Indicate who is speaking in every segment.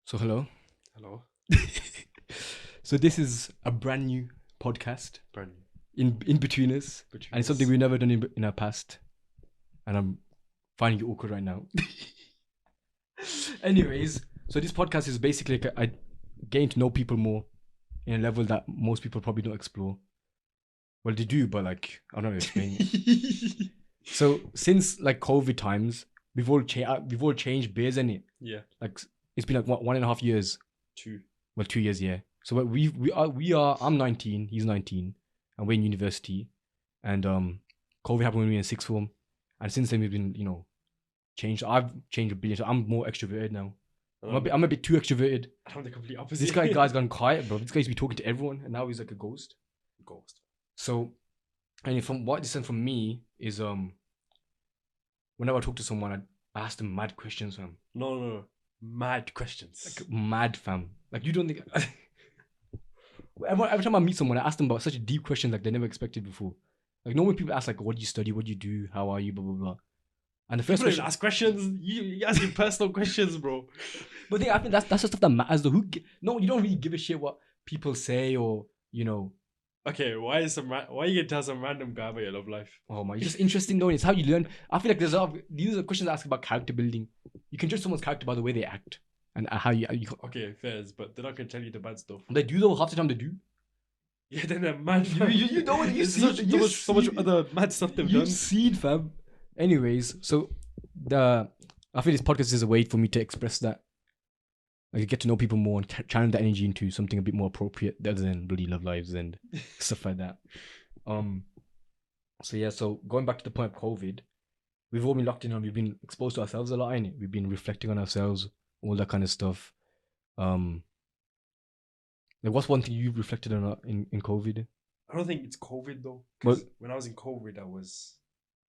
Speaker 1: So hello.
Speaker 2: Hello.
Speaker 1: So this is a brand new podcast
Speaker 2: Brand new.
Speaker 1: in between us,
Speaker 2: Between
Speaker 1: and it's something
Speaker 2: us.
Speaker 1: we've never done in our past, and I'm finding it awkward right now. Anyways, so this podcast is basically like I getting to know people more in a level that most people probably don't explore. Well, they do, but like I don't know how to explain it. So since like COVID times, we've all changed beers in it.
Speaker 2: Yeah.
Speaker 1: Like it's been like what, 1.5 years.
Speaker 2: 2.
Speaker 1: Well, 2 years, yeah. So we are. I'm 19. He's 19, and we're in university. And COVID happened when we were in sixth form, and since then we've been changed. I've changed a billion. So I'm more extroverted now. I'm a bit too extroverted.
Speaker 2: I'm the complete opposite.
Speaker 1: This guy's gone quiet, bro. This guy's be talking to everyone, and now he's like a ghost.
Speaker 2: Ghost.
Speaker 1: So, and from what this from me is whenever I talk to someone, I ask them mad questions, fam.
Speaker 2: No. Mad questions.
Speaker 1: Like mad, fam. Like you don't think. Every time I meet someone, I ask them about such a deep question like they never expected before. Like normally people ask like, "What do you study? What do you do? How are you?" Blah blah blah. And the first
Speaker 2: People don't
Speaker 1: question,
Speaker 2: ask questions. You asking personal questions, bro.
Speaker 1: but I think that's the stuff that matters. Though, no, you don't really give a shit what people say or
Speaker 2: Okay, why are you gonna tell some random guy about your love life?
Speaker 1: Oh my, it's just interesting though. And it's how you learn. I feel like these are questions that ask about character building. You can judge someone's character by the way they act and how you.
Speaker 2: Okay, fairs, but they're not gonna tell you the bad stuff.
Speaker 1: They do though. Half the time they do.
Speaker 2: Yeah, then they're mad.
Speaker 1: You know what you see.
Speaker 2: So much other mad stuff they've done.
Speaker 1: You've seen, fam. Anyways, so I feel this podcast is a way for me to express that. Like get to know people more and channel that energy into something a bit more appropriate other than bloody love lives and stuff like that. So yeah, so going back to the point of COVID, we've all been locked in and we've been exposed to ourselves a lot, innit? We've been reflecting on ourselves, all that kind of stuff. Like what's one thing you've reflected on in COVID?
Speaker 2: I don't think it's COVID though.
Speaker 1: Well,
Speaker 2: Because when I was in COVID, I was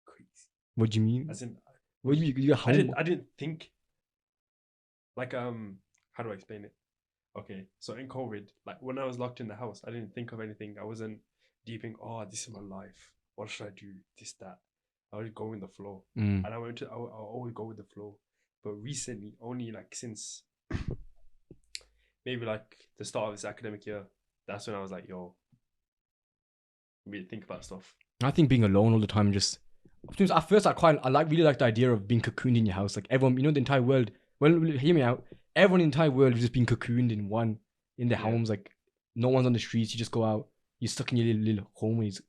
Speaker 2: crazy.
Speaker 1: what do you mean?
Speaker 2: As in,
Speaker 1: What do you home?
Speaker 2: I didn't think. Like how do I explain it? Okay, so in COVID, like when I was locked in the house, I didn't think of anything. I wasn't deeping. Oh, this is my life. What should I do? This that. I would go with the flow, and I always go with the flow. But recently, only like since maybe like the start of this academic year, that's when I was like, yo, we need to think about stuff.
Speaker 1: I think being alone all the time just. At first, really like the idea of being cocooned in your house. Like everyone, the entire world. Well, hear me out. Everyone in the entire world is just being cocooned in their homes. Like no one's on the streets. You just go out. You're stuck in your little home. And it's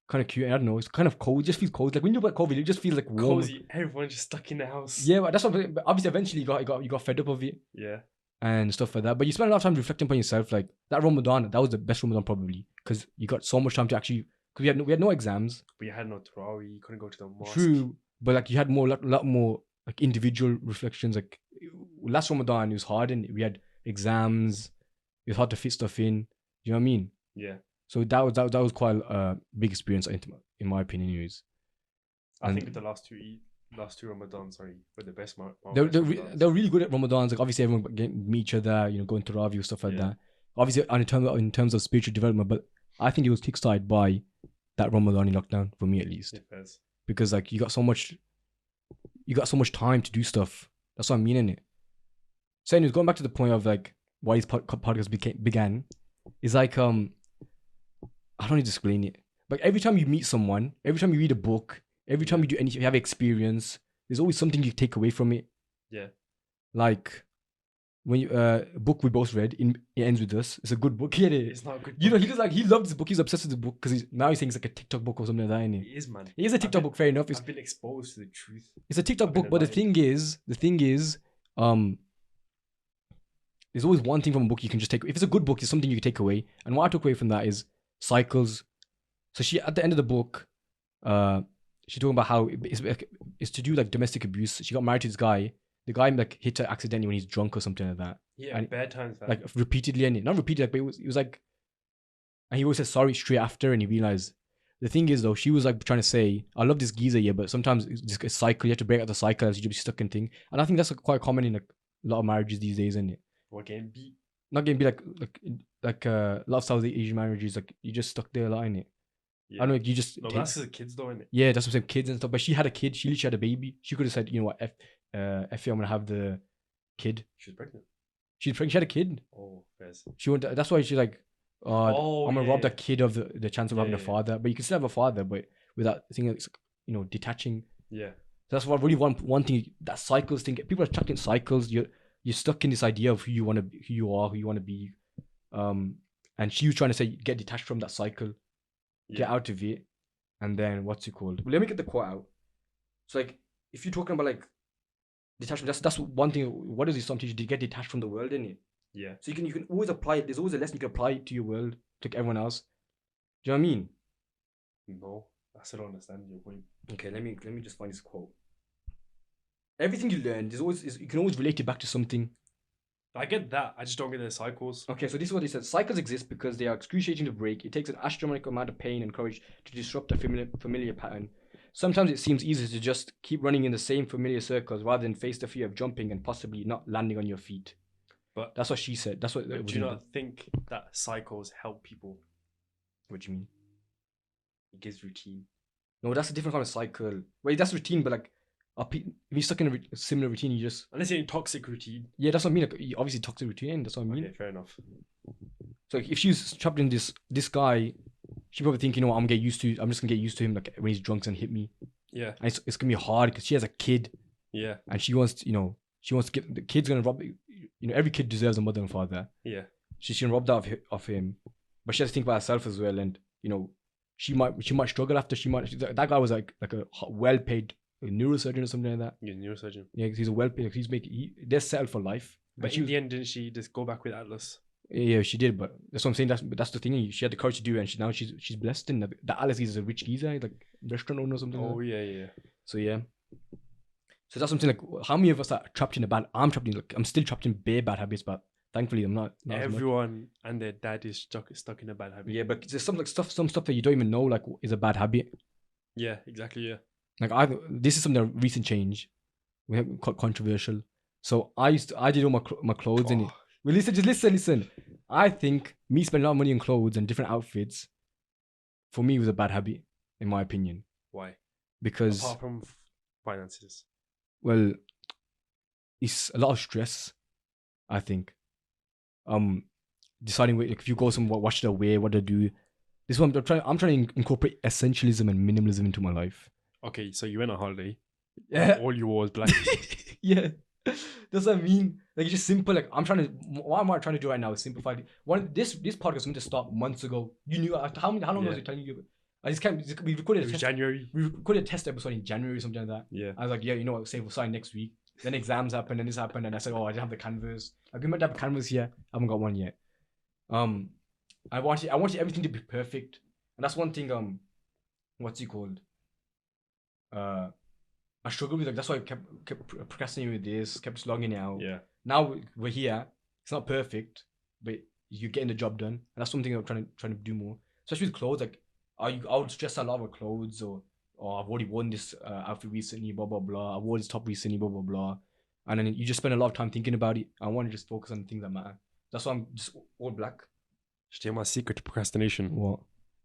Speaker 1: kind of cute. I don't know. It's kind of cold. It just feels cold. Like when you about COVID, it just feels like warm.
Speaker 2: Cozy. Everyone's just stuck in the house.
Speaker 1: Yeah, but that's what. But obviously, eventually, you got fed up of it.
Speaker 2: Yeah.
Speaker 1: And stuff like that. But you spend a lot of time reflecting upon yourself. Like that Ramadan, that was the best Ramadan probably because you got so much time to actually. Because we had no exams.
Speaker 2: But you had no Tarawih. You couldn't go to the mosque.
Speaker 1: True, but like you had lot more like individual reflections. Like last Ramadan, it was hard, and we had exams. It was hard to fit stuff in. You know what I mean?
Speaker 2: Yeah.
Speaker 1: So that was quite a big experience, in my opinion, anyways.
Speaker 2: I think the last two Ramadans, were the best.
Speaker 1: They're really good at Ramadans. Like obviously, everyone meet each other, going to Ravi or stuff like that. Obviously, in terms of spiritual development, but I think it was kickstarted by that Ramadan lockdown for me at least. Because like you got so much time to do stuff. That's what I mean in it. So anyways, going back to the point of like why this podcast began, is like I don't need to explain it. But every time you meet someone, every time you read a book, every time you do anything, you have experience, there's always something you take away from it.
Speaker 2: Yeah.
Speaker 1: Like when you a book we both read, it ends with us. It's a good book.
Speaker 2: It's not a good book.
Speaker 1: He loves this book. He's obsessed with the book because now he's saying it's like a TikTok book or something like that. Innit?
Speaker 2: It is, man.
Speaker 1: It is a TikTok book. Fair enough.
Speaker 2: I've been exposed to the truth.
Speaker 1: It's a TikTok book, but the thing is, there's always one thing from a book you can just take. If it's a good book, it's something you can take away. And what I took away from that is cycles. So she, at the end of the book, she's talking about how it's to do like domestic abuse. She got married to this guy. The guy like hit her accidentally when he's drunk or something like that.
Speaker 2: Yeah,
Speaker 1: and
Speaker 2: bad times.
Speaker 1: Like repeatedly, and not repeatedly, like, but it was like, and he always said sorry straight after, and he realized. The thing is though, she was like trying to say, I love this geezer, yeah, but sometimes it's just a cycle. You have to break out the cycle as you just be stuck in thing. And I think that's quite common in like a lot of marriages these days, isn't it?
Speaker 2: What getting beat?
Speaker 1: Not getting beat like a lot of South Asian marriages, like you just stuck there a lot in it.
Speaker 2: Yeah.
Speaker 1: I don't know, you just
Speaker 2: that's the kids though, isn't it?
Speaker 1: Yeah, that's what I'm saying, kids and stuff. But she had a kid, she literally had a baby. She could have said, you know what, F you, I'm gonna have the kid.
Speaker 2: She was pregnant.
Speaker 1: She's pregnant. She had a kid.
Speaker 2: Oh, fairs.
Speaker 1: She went. That's why she's like,
Speaker 2: Oh,
Speaker 1: I'm gonna
Speaker 2: yeah,
Speaker 1: rob the
Speaker 2: yeah.
Speaker 1: kid of the chance of having a
Speaker 2: Yeah.
Speaker 1: father. But you can still have a father, but without thinking, detaching.
Speaker 2: Yeah.
Speaker 1: That's what really one thing, that cycles thing. People are stuck in cycles. You're stuck in this idea of who you want to, who you are, who you want to be. And she was trying to say, get detached from that cycle, get
Speaker 2: Yeah.
Speaker 1: out of it, and then what's it called? Well, let me get the quote out. So like, if you're talking about like detachment, that's one thing. What does Islam teach you? To get detached from the world, innit?
Speaker 2: Yeah.
Speaker 1: So you can always apply it. There's always a lesson you can apply to your world, to everyone else. Do you know what I mean?
Speaker 2: No, I still don't understand your point.
Speaker 1: Okay, let me just find this quote. Everything you learn, you can always relate it back to something.
Speaker 2: I get that. I just don't get the cycles.
Speaker 1: Okay, so this is what he said. Cycles exist because they are excruciating to break. It takes an astronomical amount of pain and courage to disrupt a familiar pattern. Sometimes it seems easier to just keep running in the same familiar circles rather than face the fear of jumping and possibly not landing on your feet.
Speaker 2: But
Speaker 1: that's what she said. That's what.
Speaker 2: do you not think that cycles help people?
Speaker 1: What do you mean?
Speaker 2: It gives routine.
Speaker 1: No, that's a different kind of cycle. Wait, that's routine, but like, if you're stuck in a similar routine, you just.
Speaker 2: Unless you're in toxic routine.
Speaker 1: Yeah, that's what I mean. Like, obviously, toxic routine. That's what I mean.
Speaker 2: Okay, fair enough.
Speaker 1: So if she's trapped in this guy, she probably think, I'm just gonna get used to him, like when he's drunk and hit me.
Speaker 2: Yeah.
Speaker 1: And it's gonna be hard because she has a kid.
Speaker 2: Yeah.
Speaker 1: And she wants to get the kid's gonna rob. Every kid deserves a mother and father.
Speaker 2: Yeah.
Speaker 1: She's gonna rob that of him, but she has to think about herself as well. And she might struggle after that guy was like a well-paid neurosurgeon or something like that.
Speaker 2: He's a neurosurgeon.
Speaker 1: Yeah, he's a well-paid. They're settled for life.
Speaker 2: But in the end, didn't she just go back with Atlas?
Speaker 1: Yeah, she did, but that's what I'm saying. That's the thing. She had the courage to do it, and she's blessed. And the Alice is a rich geezer, like restaurant owner or something.
Speaker 2: Oh
Speaker 1: like that.
Speaker 2: yeah.
Speaker 1: So yeah. So that's something like, how many of us are trapped in I'm still trapped in bare bad habits, but thankfully I'm not
Speaker 2: Everyone and their dad is stuck in a bad habit.
Speaker 1: Yeah, but there's some stuff that you don't even know like is a bad habit.
Speaker 2: Yeah, exactly. Yeah.
Speaker 1: Like this is something that recent change. We have quite controversial. So I did all my clothes in it. Well, listen. I think me spending a lot of money on clothes and different outfits, for me, was a bad habit, in my opinion.
Speaker 2: Why?
Speaker 1: Because
Speaker 2: apart from finances,
Speaker 1: well, it's a lot of stress. I think. Deciding if you go somewhere, what should I wear, what to do. This is what I'm trying to incorporate essentialism and minimalism into my life. Okay,
Speaker 2: so you went on holiday.
Speaker 1: Yeah.
Speaker 2: All you wore was black.
Speaker 1: Yeah. That's what I mean. Like, it's just simple. Like, what am I trying to do right now is simplify it. This podcast was meant to start months ago. You knew how long was it telling you? I just can't. We recorded a test.
Speaker 2: January.
Speaker 1: We recorded a test episode in January or something like that.
Speaker 2: Yeah.
Speaker 1: I was like, yeah, you know what? Say we'll sign next week. Then exams happened, and this happened, and I said, oh, I didn't have the canvas. Like, we meant to have a canvas here. I haven't got one yet. I wanted everything to be perfect, and that's one thing. What's it called? I struggled with, like, that's why I kept procrastinating with this, kept slogging it out.
Speaker 2: Yeah.
Speaker 1: Now we're here. It's not perfect, but you're getting the job done, and that's something I'm trying to do more. Especially with clothes, like I would stress a lot with clothes, or I've already worn this outfit recently, blah blah blah. I wore this top recently, blah blah blah, and then you just spend a lot of time thinking about it. I want to just focus on the things that matter. That's why I'm just all black.
Speaker 2: Still, my secret to procrastination.
Speaker 1: What?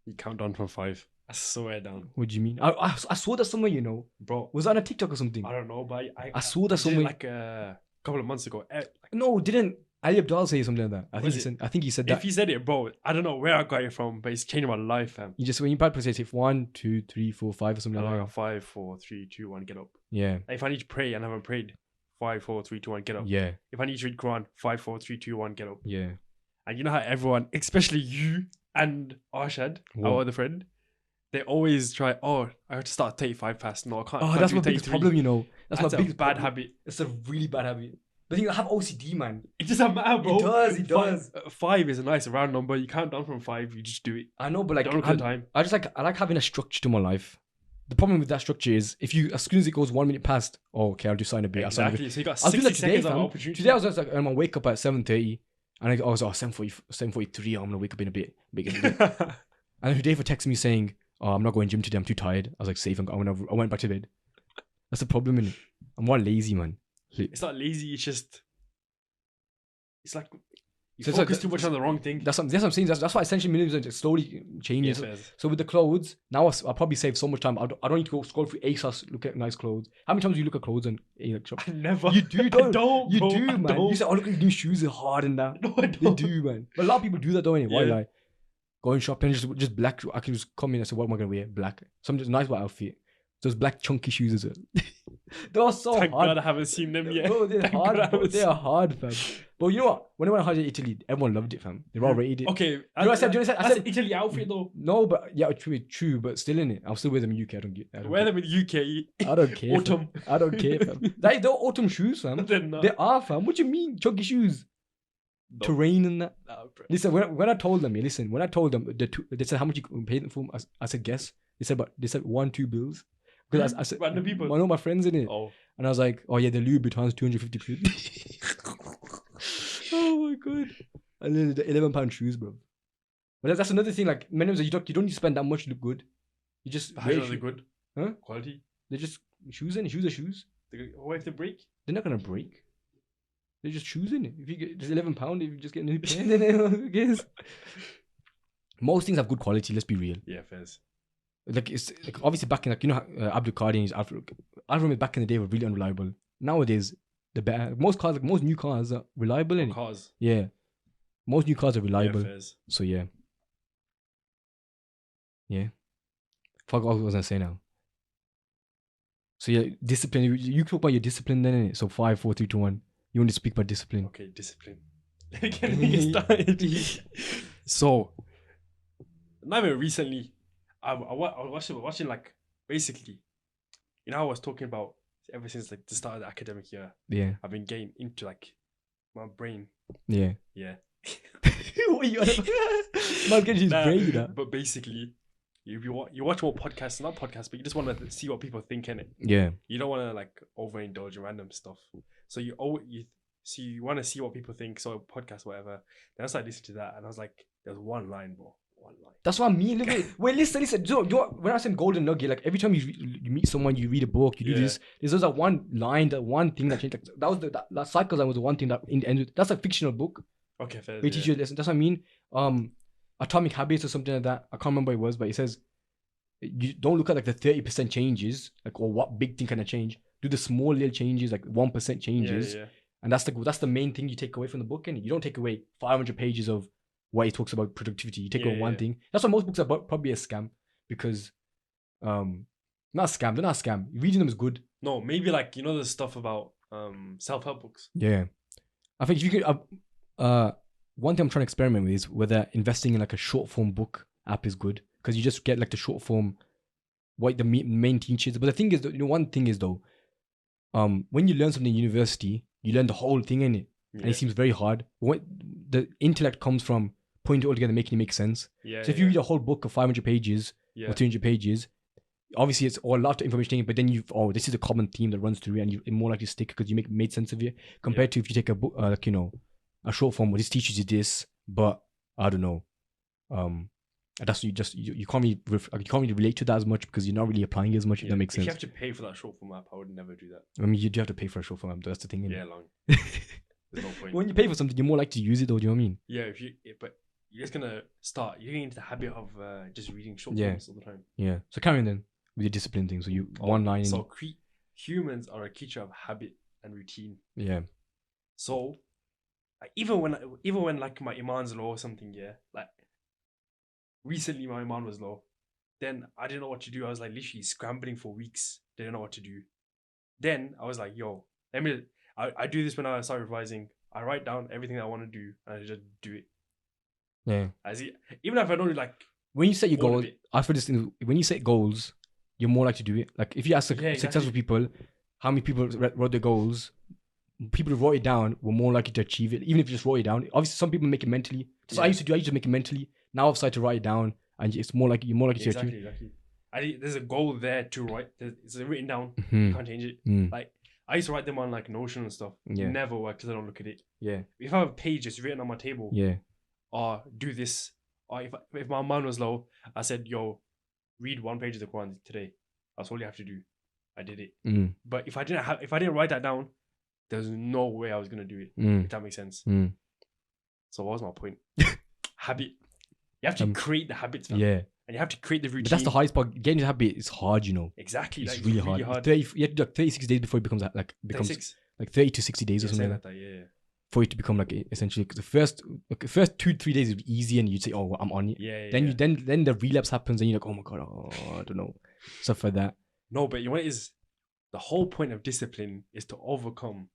Speaker 2: You count down from 5. I swear down.
Speaker 1: What do you mean? I saw that somewhere,
Speaker 2: bro.
Speaker 1: Was that on a TikTok or something?
Speaker 2: I don't know, but I
Speaker 1: saw that somewhere
Speaker 2: like a couple of months ago.
Speaker 1: No, didn't Ali Abdal say something like that? I think he said that.
Speaker 2: If he said it, bro, I don't know where I got it from, but it's changed my life, fam.
Speaker 1: You just, when you practice, say 1, 2, 3, 4, 5 or something like that.
Speaker 2: 5, 4, 3, 2, 1, get up.
Speaker 1: Yeah.
Speaker 2: If I need to pray and I haven't prayed, 5, 4, 3, 2, 1, get up.
Speaker 1: Yeah.
Speaker 2: If I need to read Quran, 5, 4, 3, 2, 1, get up.
Speaker 1: Yeah.
Speaker 2: And you know how everyone, especially you and Arshad, our other friend, they always try, I have to start 35 fast. No, I can't.
Speaker 1: That's my biggest problem, That's my biggest
Speaker 2: bad habit.
Speaker 1: It's a really bad habit. But I have OCD, man.
Speaker 2: It doesn't matter, bro.
Speaker 1: It does.
Speaker 2: 5 is a nice round number. You count down from 5, you just do it.
Speaker 1: I know, but like,
Speaker 2: don't look at the time.
Speaker 1: I like having a structure to my life. The problem with that structure is, as soon as it goes 1 minute past, okay, I'll do sign a bit.
Speaker 2: Exactly. So you got
Speaker 1: I'll do
Speaker 2: 60
Speaker 1: that today,
Speaker 2: seconds of
Speaker 1: fam.
Speaker 2: opportunity.
Speaker 1: Today I was just like, I'm gonna wake up at 7:30, and I was 7:43. I'm gonna wake up in a bit. And then Dave texted me saying, I'm not going gym today. I'm too tired. I was like, safe. I went back to bed. That's the problem, innit? I'm more lazy, man.
Speaker 2: It's not lazy. It's like You
Speaker 1: So it's
Speaker 2: focus
Speaker 1: like-
Speaker 2: too much on the wrong thing.
Speaker 1: That's what I'm saying. That's why essentially minimalism is slowly changes.
Speaker 2: Yeah, fairs.
Speaker 1: So with the clothes, now I'll probably save so much time. I don't need to go scroll through ASOS, look at nice clothes. How many times do you look at clothes on a shop?
Speaker 2: I never.
Speaker 1: You do,
Speaker 2: I
Speaker 1: don't?
Speaker 2: don't,
Speaker 1: You
Speaker 2: bro,
Speaker 1: do,
Speaker 2: I
Speaker 1: man. You
Speaker 2: don't.
Speaker 1: say, oh, look at these new shoes, they're hard and that.
Speaker 2: No, I
Speaker 1: They
Speaker 2: don't.
Speaker 1: do, man. But a lot of people do that, though, anyway. Why
Speaker 2: Yeah.
Speaker 1: lie? Going shopping, just black. I can just come in and say, what am I going to wear? Black. Something just nice about outfit. Those black chunky shoes as well. They're so
Speaker 2: Thank
Speaker 1: hard.
Speaker 2: God I haven't seen them yet.
Speaker 1: Bro, they're
Speaker 2: Thank
Speaker 1: hard.
Speaker 2: God I
Speaker 1: Bro.
Speaker 2: haven't
Speaker 1: They
Speaker 2: seen
Speaker 1: are hard, fam. But you know what? When I went on holiday to Italy, everyone loved it, fam. They all rated it.
Speaker 2: Okay.
Speaker 1: You know what I said? Do you know what I
Speaker 2: That's
Speaker 1: said?
Speaker 2: an Italy outfit though.
Speaker 1: No, but yeah, true, but still in it. I'll still wear them in UK. I don't get.
Speaker 2: Wear them in UK.
Speaker 1: I don't care.
Speaker 2: Autumn.
Speaker 1: Fam. I don't care, fam. They're autumn shoes, fam.
Speaker 2: They're not.
Speaker 1: They are, fam. What do you mean, chunky shoes?
Speaker 2: No.
Speaker 1: Terrain and that.
Speaker 2: Nah, bro.
Speaker 1: Listen, when I told them, they said how much you paid them for. I said guess. They said 1-2 bills. Because I said
Speaker 2: Random people.
Speaker 1: I know my friends in it,
Speaker 2: Oh.
Speaker 1: and I was like, oh yeah, the Louis Vuitton's 250 quid. Oh my god. And then the £11 shoes, bro. But that's another thing. Like many times you don't need to spend that much to look good. You just
Speaker 2: How
Speaker 1: wear
Speaker 2: do you know
Speaker 1: shoes.
Speaker 2: they're good?
Speaker 1: Huh?
Speaker 2: Quality.
Speaker 1: They're just shoes in. Shoes are shoes.
Speaker 2: What if they break?
Speaker 1: They're not gonna break. They're just shoes in it. If you get just £11, if you just get a new pair, then who cares? Most things have good quality. Let's be real.
Speaker 2: Yeah, fairs.
Speaker 1: Like it's like obviously back in like Abdul Qadir and his Alfa Romeo back in the day were really unreliable. Nowadays, the better most cars, like most new cars, are reliable. Innit?
Speaker 2: Cars.
Speaker 1: Yeah, most new cars are
Speaker 2: Yeah,
Speaker 1: reliable.
Speaker 2: fairs.
Speaker 1: So yeah. Fuck what I was gonna say now. So yeah, discipline. You talk about your discipline then, innit? So 5, 4, 3, 2, 1. You want to speak about discipline?
Speaker 2: Okay, discipline. Getting me started. So, not even recently, I was watching like basically, you know, I was talking about ever since like the start of the academic year,
Speaker 1: Yeah,
Speaker 2: I've been getting into like my brain.
Speaker 1: yeah.
Speaker 2: Yeah.
Speaker 1: What are you on about? Man's getting his
Speaker 2: Nah,
Speaker 1: brain, that.
Speaker 2: but basically, you watch more podcasts, not podcasts, but you just want to see what people think in it.
Speaker 1: Yeah,
Speaker 2: You don't want to like overindulge in random stuff. So you want to see what people think. So podcast, whatever. Then I started listening to that, and I was like, "There's one line, bro. One line."
Speaker 1: that's what I mean. Wait, listen. Do you know, when I said golden nugget, like every time you meet someone, you read a book, you do
Speaker 2: Yeah.
Speaker 1: this. There's always that one line, that one thing that changed. Like, that was that cycle. That was the one thing that in the end. That's a fictional book.
Speaker 2: Okay, fair.
Speaker 1: They teach you a lesson. That's what I mean. Atomic Habits or something like that. I can't remember what it was, but it says you don't look at like the 30% changes, like or what big thing can I change. Do the small little changes, like 1% changes,
Speaker 2: Yeah.
Speaker 1: and that's the main thing you take away from the book. And you don't take away 500 pages of what it talks about productivity. You take away one thing. That's why most books are probably a scam because, not a scam. They're not a scam. Reading them is good.
Speaker 2: No, maybe like the stuff about self-help books.
Speaker 1: Yeah, I think if you could. One thing I'm trying to experiment with is whether investing in like a short form book app is good because you just get like the short form, what the main teachers. But the thing is, one thing is though, when you learn something in university, you learn the whole thing in it, and it seems very hard. What the intellect comes from putting it all together, making it make sense.
Speaker 2: Yeah.
Speaker 1: So if you read a whole book of 500 pages or 300 pages, obviously it's all a lot of information, but then this is a common theme that runs through, and you're more likely to stick because you made sense of it compared to if you take a book, like a short form where this teaches you this, but I don't know. That's you can't really relate to that as much because you're not really applying it as much. If that makes sense.
Speaker 2: If you have to pay for that short form app, I would never do that.
Speaker 1: I mean, you do have to pay for a short form app. That's the thing.
Speaker 2: Yeah,
Speaker 1: Innit?
Speaker 2: long. There's no point.
Speaker 1: When you pay for something, you're more likely to use it, though. Do you know what I mean?
Speaker 2: Yeah, but you're just gonna start. You're getting into the habit of just reading short
Speaker 1: Yeah.
Speaker 2: forms all the time.
Speaker 1: Yeah. So carry on then with your discipline thing. So you one line.
Speaker 2: So humans are a creature of habit and routine.
Speaker 1: Yeah.
Speaker 2: So even when like my iman's low or something, yeah, like recently my iman was low, then I didn't know what to do. I was like literally scrambling for weeks, didn't know what to do. Then I was like, yo, I do this when I start revising. I write down everything I want to do and I just do it.
Speaker 1: Yeah.
Speaker 2: Even if I don't like
Speaker 1: when you set your
Speaker 2: all of
Speaker 1: goals,
Speaker 2: it.
Speaker 1: I feel this thing, when you set goals, you're more likely to do it. Like if you ask successful people, how many people wrote their goals, people who wrote it down were more likely to achieve it, even if you just wrote it down. Obviously, some people make it mentally. That's what I used to make it mentally. Now I've decided to write it down, and you're more likely to achieve it.
Speaker 2: Exactly. There's a goal there to write. It's written down.
Speaker 1: Mhm.
Speaker 2: You can't change it.
Speaker 1: Mm.
Speaker 2: Like I used to write them on like Notion and stuff.
Speaker 1: Yeah.
Speaker 2: Never work because I don't look at it.
Speaker 1: Yeah.
Speaker 2: If I have a page just written on my table,
Speaker 1: Yeah.
Speaker 2: or do this, or if my mind was low, I said, yo, read one page of the Quran today. That's all you have to do. I did it.
Speaker 1: Mm.
Speaker 2: But if I didn't write that down, there's no way I was gonna do it.
Speaker 1: Mm.
Speaker 2: If that makes sense.
Speaker 1: Mm.
Speaker 2: So what was my point? Habit. You have to create the habits, fam.
Speaker 1: Yeah.
Speaker 2: And you have to create the routine.
Speaker 1: But that's the hardest part. Getting the habit is hard, you know.
Speaker 2: Exactly.
Speaker 1: It's
Speaker 2: like,
Speaker 1: really hard. 30, you have to do like 36 days before it becomes 36? Like 30 to 60 days or something like that.
Speaker 2: Yeah.
Speaker 1: For it to become like essentially, because the first 2-3 days is easy and you'd say, oh, well, I'm on it.
Speaker 2: Yeah.
Speaker 1: Then the relapse happens and you're like, oh my God, I don't know. Stuff like that.
Speaker 2: No, but you know what it is? The whole point of discipline is to overcome.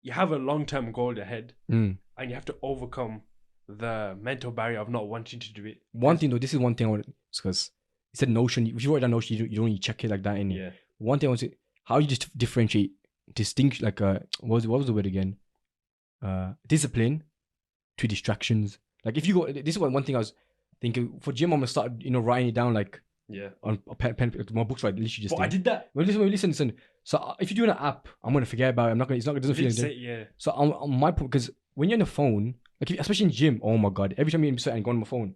Speaker 2: You have a long-term goal ahead and you have to overcome the mental barrier of not wanting to do it.
Speaker 1: One thing though, this is one thing I want to discuss. You said Notion. If you write down Notion, you don't need to check it like that.
Speaker 2: Yeah.
Speaker 1: One thing I want to say, how you just differentiate, distinct, like what was the word again? Discipline to distractions. Like if you go, this is one thing I was thinking for gym. I'm gonna start, writing it down like on a pen my books, right? Literally just.
Speaker 2: But I did that.
Speaker 1: Well, listen. So if you're doing an app, I'm gonna forget about it. I'm not gonna. It doesn't feel like
Speaker 2: yeah.
Speaker 1: So on my point, because when you're on the phone, like especially in gym, oh my God, every time you're and go on my phone,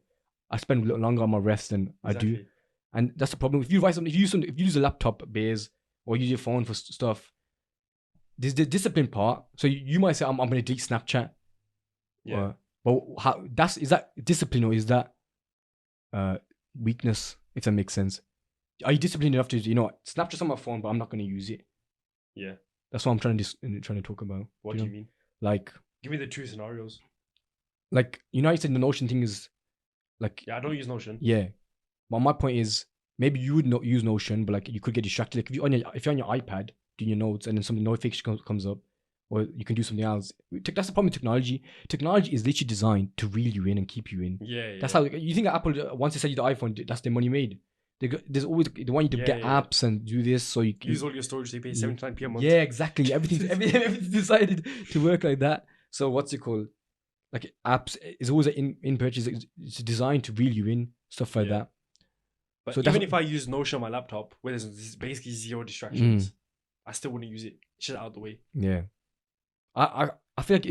Speaker 1: I spend a little longer on my rest than I do, and that's the problem. If you write something, if you use a laptop base or use your phone for stuff, there's the discipline part. So you might say, I'm gonna delete Snapchat.
Speaker 2: Yeah.
Speaker 1: But is that discipline or is that weakness? If that makes sense. Are you disciplined enough to Snapchat's on my phone, but I'm not gonna use it?
Speaker 2: Yeah.
Speaker 1: That's what I'm trying to talk about.
Speaker 2: What do you mean?
Speaker 1: Like,
Speaker 2: give me the 2 scenarios.
Speaker 1: Like, I said the Notion thing is like.
Speaker 2: Yeah, I don't use Notion.
Speaker 1: Yeah, but my point is maybe you would not use Notion, but like you could get distracted. Like if you're on your iPad doing your notes and then some notification comes up, or you can do something else. That's the problem with technology. Technology is literally designed to reel you in and keep you in.
Speaker 2: Yeah.
Speaker 1: That's how you think Apple, once they sell you the iPhone, that's their money made. There's always they want you to get apps and do this so you
Speaker 2: use all your storage. They pay 79p a month.
Speaker 1: Yeah, exactly. Everything's decided to work like that. So what's it called? Like apps is always in purchase. It's designed to reel you in, stuff like that.
Speaker 2: But so even if I use Notion on my laptop, where there's basically 0 distractions, I still wouldn't use it. It's just out the way.
Speaker 1: Yeah, I feel like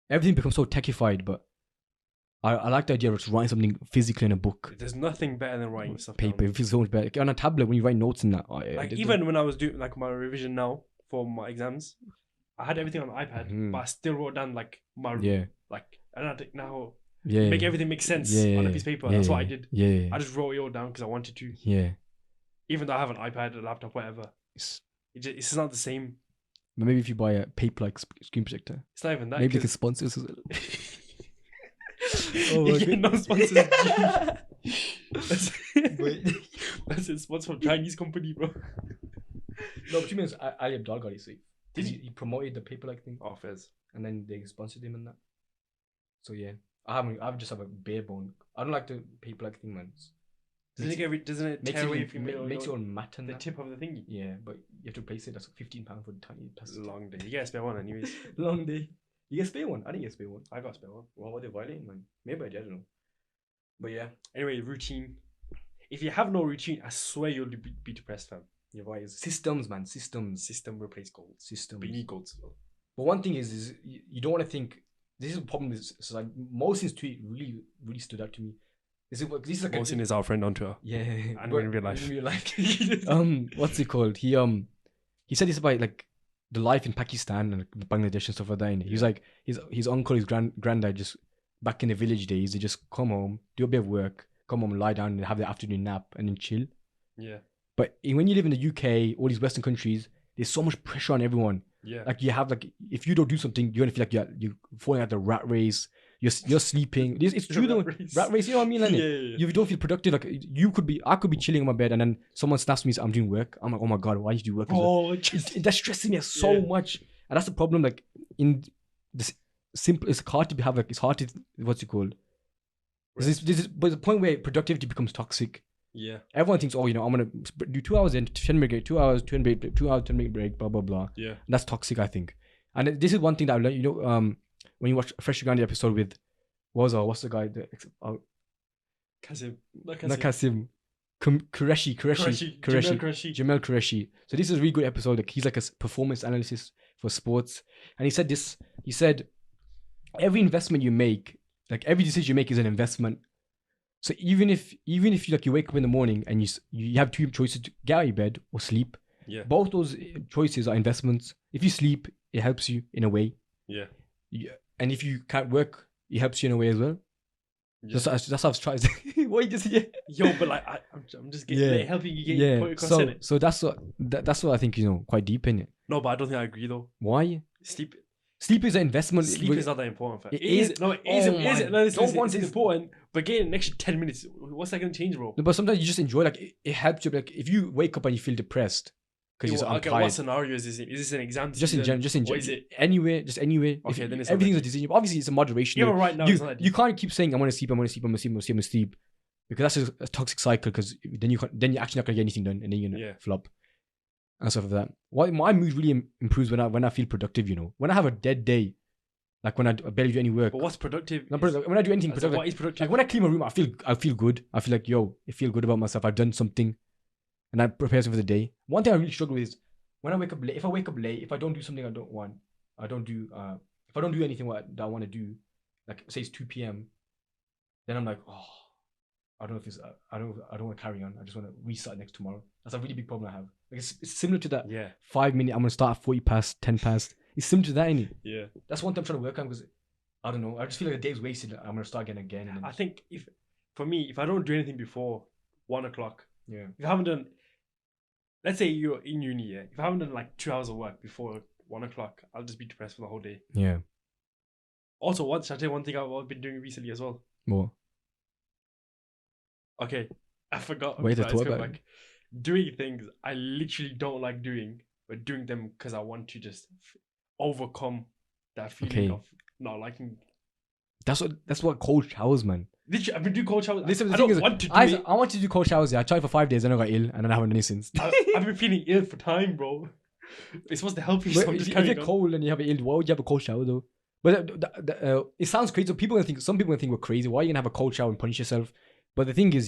Speaker 1: everything becomes so techified, but I like the idea of just writing something physically in a book.
Speaker 2: There's nothing better than writing stuff
Speaker 1: paper.
Speaker 2: Down.
Speaker 1: It feels so much better. Like on a tablet when you write notes in that.
Speaker 2: Even when I was doing like my revision now for my exams, I had everything on the iPad, but I still wrote down like my and I think now make everything make sense on a piece of paper. That's what I did.
Speaker 1: Yeah.
Speaker 2: I just wrote it all down because I wanted to.
Speaker 1: Yeah.
Speaker 2: Even though I have an iPad, a laptop, whatever, it's not the same.
Speaker 1: But maybe if you buy a paper-like screen projector,
Speaker 2: it's not even that.
Speaker 1: Maybe they can sponsor us as well.
Speaker 2: You get no sponsors. That's a sponsor from Chinese company, bro.
Speaker 1: No, but you mean Ali Abdal got it, see? He promoted the paper-like thing.
Speaker 2: Oh, fairs.
Speaker 1: And then they sponsored him in that. So yeah, I just have a bare bone. I don't like the paper-like thing, man.
Speaker 2: Doesn't it tear away from
Speaker 1: makes it all matte and
Speaker 2: the tip of the thingy?
Speaker 1: Yeah, but you have to replace it. That's £15 for the tiny plastic.
Speaker 2: Long day. You get a spare one anyways.
Speaker 1: Long day. You get a spare one? I didn't get a spare one.
Speaker 2: I got a spare one.
Speaker 1: Well, what are they violating, man? Maybe I did, I don't know. But yeah.
Speaker 2: Anyway, routine. If you have no routine, I swear you'll be depressed, fam.
Speaker 1: You're right. Systems, man. Systems.
Speaker 2: System replace goals.
Speaker 1: Systems.
Speaker 2: But you need goals as well.
Speaker 1: But one thing is you don't want to think. This is the problem with society. Mohsin's tweet really, really stood out to me. This is like
Speaker 2: Mohsin is our friend on Twitter.
Speaker 1: Yeah.
Speaker 2: And in real life.
Speaker 1: In real life. What's it called? He said this about like the life in Pakistan and Bangladesh and stuff like that. And he's like his uncle, his granddad, just back in the village days, they just come home, do a bit of work, come home and lie down and have their afternoon nap and then chill.
Speaker 2: Yeah.
Speaker 1: But when you live in the UK, all these Western countries, there's so much pressure on everyone.
Speaker 2: Yeah.
Speaker 1: Like you have if you don't do something, you're gonna feel like you're falling at the rat race. You're sleeping. It's true though. Rat race, you know what I mean? Like,
Speaker 2: yeah.
Speaker 1: You don't feel productive. Like I could be chilling on my bed and then someone snaps me. I'm doing work. I'm like, oh my God, why did you do work?
Speaker 2: Oh,
Speaker 1: that stresses me so much. And that's the problem. Like in this simple, it's hard to have it's hard to what's it called? But the point where productivity becomes toxic.
Speaker 2: Yeah.
Speaker 1: Everyone thinks, I'm gonna do 2 hours in 10 minute break, 2 hours, 2 minute 10 minute break, blah blah blah.
Speaker 2: Yeah.
Speaker 1: And that's toxic, I think. And this is one thing that I learned. When you watch Fresh Uganda episode with what's the guy?
Speaker 2: Kasim. Not
Speaker 1: Kasim. Qureshi. Jamel Qureshi. So this is a really good episode. Like he's like a performance analyst for sports, and he said this. He said, every investment you make, like every decision you make, is an investment. So even if you wake up in the morning and you have 2 choices: to get out of bed or sleep.
Speaker 2: Yeah.
Speaker 1: Both those choices are investments. If you sleep, it helps you in a way.
Speaker 2: Yeah.
Speaker 1: And if you can't work, it helps you in a way as well.
Speaker 2: Yeah.
Speaker 1: That's how I've tried. What you just
Speaker 2: Yo, but like I'm just getting
Speaker 1: Yeah.
Speaker 2: helping you get put across in it.
Speaker 1: So that's what I think, quite deep in it.
Speaker 2: No, but I don't think I agree though.
Speaker 1: Why?
Speaker 2: Sleep
Speaker 1: is an investment.
Speaker 2: Sleep is not that important. Fam.
Speaker 1: It is.
Speaker 2: No, it isn't.
Speaker 1: Oh
Speaker 2: It isn't.
Speaker 1: my-
Speaker 2: No, listen,
Speaker 1: don't want
Speaker 2: it's
Speaker 1: this-
Speaker 2: important. But getting an extra 10 minutes, what's that going to change, bro?
Speaker 1: No, but sometimes you just enjoy, like, it helps you. Like, if you wake up and you feel depressed because you're
Speaker 2: Okay,
Speaker 1: tired.
Speaker 2: what scenario is this? Is this an exam?
Speaker 1: Just in general,
Speaker 2: What is it?
Speaker 1: Anyway.
Speaker 2: Okay, then it's
Speaker 1: everything's
Speaker 2: not
Speaker 1: a decision. Obviously, it's a moderation.
Speaker 2: Yeah, but right now
Speaker 1: you,
Speaker 2: it's not that
Speaker 1: you
Speaker 2: deep.
Speaker 1: can't keep saying I'm gonna sleep, because that's a toxic cycle. Because then you're actually not gonna get anything done, and then you're gonna flop and stuff like that. My mood really improves when I feel productive. When I have a dead day, like when I barely do any work.
Speaker 2: But what's productive?
Speaker 1: When I do anything productive,
Speaker 2: what is productive?
Speaker 1: like when I clean my room, I feel good. I feel like, I feel good about myself. I've done something, and I prepare myself for the day. One thing I really struggle with is when I wake up late. If I wake up late, if I don't do something I don't want, if I don't do anything that I want to do, like say it's 2 p.m, then I'm like, I don't know if it's I don't want to carry on. I just want to restart next tomorrow. That's a really big problem I have. Like it's similar to that.
Speaker 2: Yeah.
Speaker 1: 5 minute. I'm gonna start at 40 past, 10 past. It's similar to that, ain't it?
Speaker 2: Yeah.
Speaker 1: That's one thing I'm trying to work on because I don't know. I just feel like a day's wasted. I'm gonna start again. And then
Speaker 2: I think if I don't do anything before 1 o'clock,
Speaker 1: yeah.
Speaker 2: if I haven't done, let's say you're in uni, if I haven't done like 2 hours of work before 1 o'clock, I'll just be depressed for the whole day.
Speaker 1: Yeah.
Speaker 2: Also, shall I tell you one thing I've been doing recently as well?
Speaker 1: What?
Speaker 2: Okay, I forgot.
Speaker 1: Wait,
Speaker 2: Let's
Speaker 1: talk
Speaker 2: go
Speaker 1: about
Speaker 2: back. Doing things I literally don't like doing, but doing them because I want to just overcome that feeling of not liking.
Speaker 1: That's what cold showers, man.
Speaker 2: Literally, I've been doing cold showers.
Speaker 1: Listen,
Speaker 2: I don't want to do it.
Speaker 1: I wanted to do cold showers. Yeah, I tried for 5 days, and I got ill, and then I haven't done it since.
Speaker 2: I've been feeling ill for time, bro. It's supposed to help you. So I'm just
Speaker 1: if you're cold and you have an ill, why would you have a cold shower though? But it sounds crazy. So some people think we're crazy. Why are you gonna have a cold shower and punish yourself? But the thing is,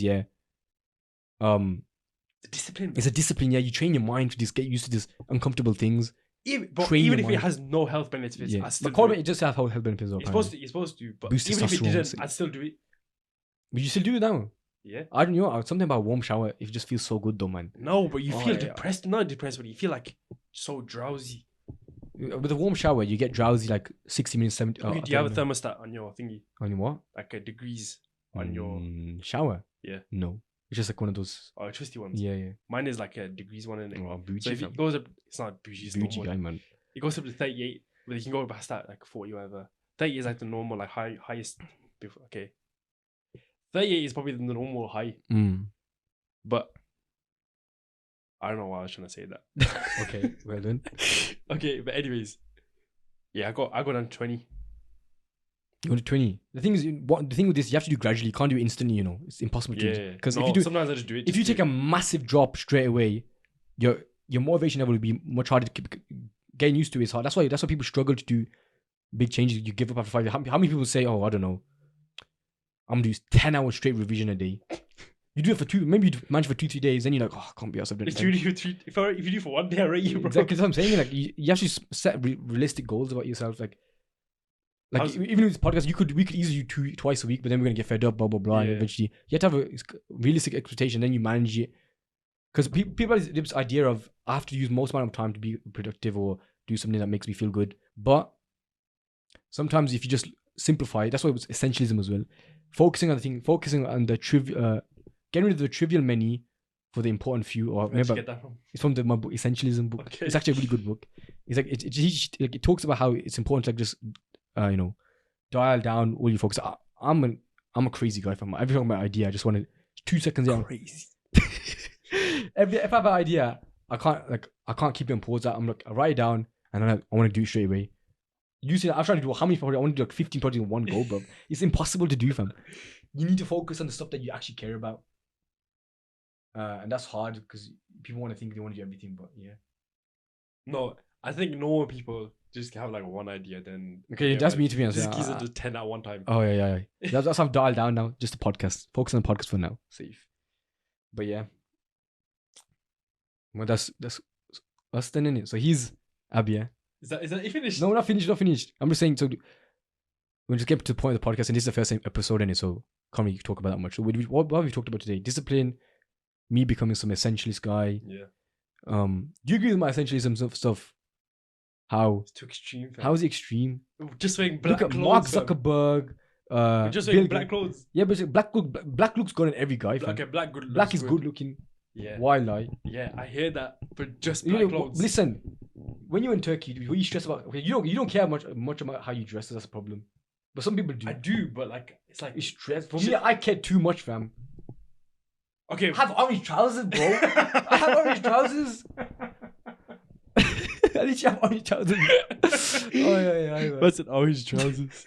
Speaker 2: discipline.
Speaker 1: It's a discipline. Yeah, you train your mind to just get used to these uncomfortable things.
Speaker 2: Even
Speaker 1: your
Speaker 2: if
Speaker 1: mind.
Speaker 2: it has no health benefits, I still
Speaker 1: but cold
Speaker 2: do it.
Speaker 1: it just has health benefits.
Speaker 2: You're supposed to, but
Speaker 1: Boost
Speaker 2: even if it
Speaker 1: testosterone.
Speaker 2: didn't, I'd still do it.
Speaker 1: But you still do it now.
Speaker 2: Yeah.
Speaker 1: I don't know. Something about a warm shower. It just feels so good though, man.
Speaker 2: No, but you feel
Speaker 1: yeah.
Speaker 2: depressed. Not depressed, but you feel like so drowsy.
Speaker 1: With a warm shower, you get drowsy like 60 minutes, 70.
Speaker 2: Okay, do you have a thermostat on your thingy?
Speaker 1: On your what?
Speaker 2: Like a degrees on your
Speaker 1: shower?
Speaker 2: Yeah.
Speaker 1: No. It's just like one of those.
Speaker 2: Oh, twisty ones.
Speaker 1: Yeah.
Speaker 2: Mine is like a degrees one in it.
Speaker 1: Oh, bougie,
Speaker 2: so if it goes up, it's not bougie. It's
Speaker 1: bougie
Speaker 2: normal.
Speaker 1: guy, man.
Speaker 2: It goes up to 38, but you can go past that like 40 or whatever. 38 is like the normal, like highest. Before, okay. 38 is probably the normal high. But I don't know why I was trying to say that.
Speaker 1: Okay, well done.
Speaker 2: Okay, but anyways, yeah, I got down to 20.
Speaker 1: You want to 20. The thing is, the thing with this, you have to do gradually. You can't do it instantly. It's impossible to do. Because if you do,
Speaker 2: sometimes I just do it.
Speaker 1: If you take a massive drop straight away, your motivation level will be much harder to keep getting used to. It's hard. That's why people struggle to do big changes. You give up after 5 years. How many people say, "Oh, I don't know, I'm gonna do 10 hours straight revision a day." You do it for maybe you manage for 2-3 days, then you're like, "Oh, I can't be arsed."
Speaker 2: If you do for 1 day, I rate you, bro.
Speaker 1: Exactly what I'm saying. Like you have to set realistic goals about yourself. Like even with this podcast, we could easily do twice a week, but then we're gonna get fed up, blah blah blah. And eventually, you have to have a realistic expectation. Then you manage it, because people have this idea of I have to use most amount of time to be productive or do something that makes me feel good. But sometimes if you just simplify, that's why it was essentialism as well. Focusing on the trivial, getting rid of the trivial many for the important few. Or
Speaker 2: where'd you get that from?
Speaker 1: It's from my book, Essentialism book. Okay. It's actually a really good book. It's like it talks about how it's important to like just dial down all your focus. I'm a crazy guy. Every time I have an idea, I just want to 2 seconds down.
Speaker 2: Crazy.
Speaker 1: If I have an idea, I can't keep it on pause. I'm like, I write it down and then I want to do it straight away. Usually, I'm trying to do how many projects? I want to do like 15 projects in one go, bro. It's impossible to do, fam. You need to focus on the stuff that you actually care about. And that's hard because people want to think they want to do everything, but yeah.
Speaker 2: No, I think normal people just have like one idea, then
Speaker 1: okay, that's me to be honest.
Speaker 2: Just gives it to 10 at one time.
Speaker 1: Oh yeah. That's how I've dialed down now. Just the podcast. Focus on the podcast for now. Safe. But yeah. Well, that's us then, innit? So he's Abir.
Speaker 2: Is that it finished?
Speaker 1: No, not finished. I'm just saying. So we'll just get to the point of the podcast, and this is the first episode in it, so can't really talk about that much. So what have we talked about today? Discipline. Me becoming some essentialist guy.
Speaker 2: Yeah.
Speaker 1: Do you agree with my essentialism stuff? How?
Speaker 2: It's too extreme, fam.
Speaker 1: How is it extreme?
Speaker 2: Just wearing black
Speaker 1: Look at
Speaker 2: clothes,
Speaker 1: Mark
Speaker 2: fam.
Speaker 1: Zuckerberg.
Speaker 2: Just
Speaker 1: Bill
Speaker 2: wearing black
Speaker 1: Gates.
Speaker 2: clothes.
Speaker 1: Yeah, but black looks good in every guy. Fam.
Speaker 2: Okay, black good.
Speaker 1: Black
Speaker 2: looks
Speaker 1: is good looking.
Speaker 2: Yeah.
Speaker 1: Why lie?
Speaker 2: Yeah, I hear that, but just
Speaker 1: You
Speaker 2: black
Speaker 1: know,
Speaker 2: clothes.
Speaker 1: listen. When you're in Turkey, what you stress about? Okay, you don't care much about how you dress. That's a problem. But some people do.
Speaker 2: I do, but like it's like
Speaker 1: It's stress. For me, I care too much, fam.
Speaker 2: okay.
Speaker 1: I have orange trousers, bro. I have orange trousers. At least you have orange trousers. Oh yeah.
Speaker 2: What's an orange trousers?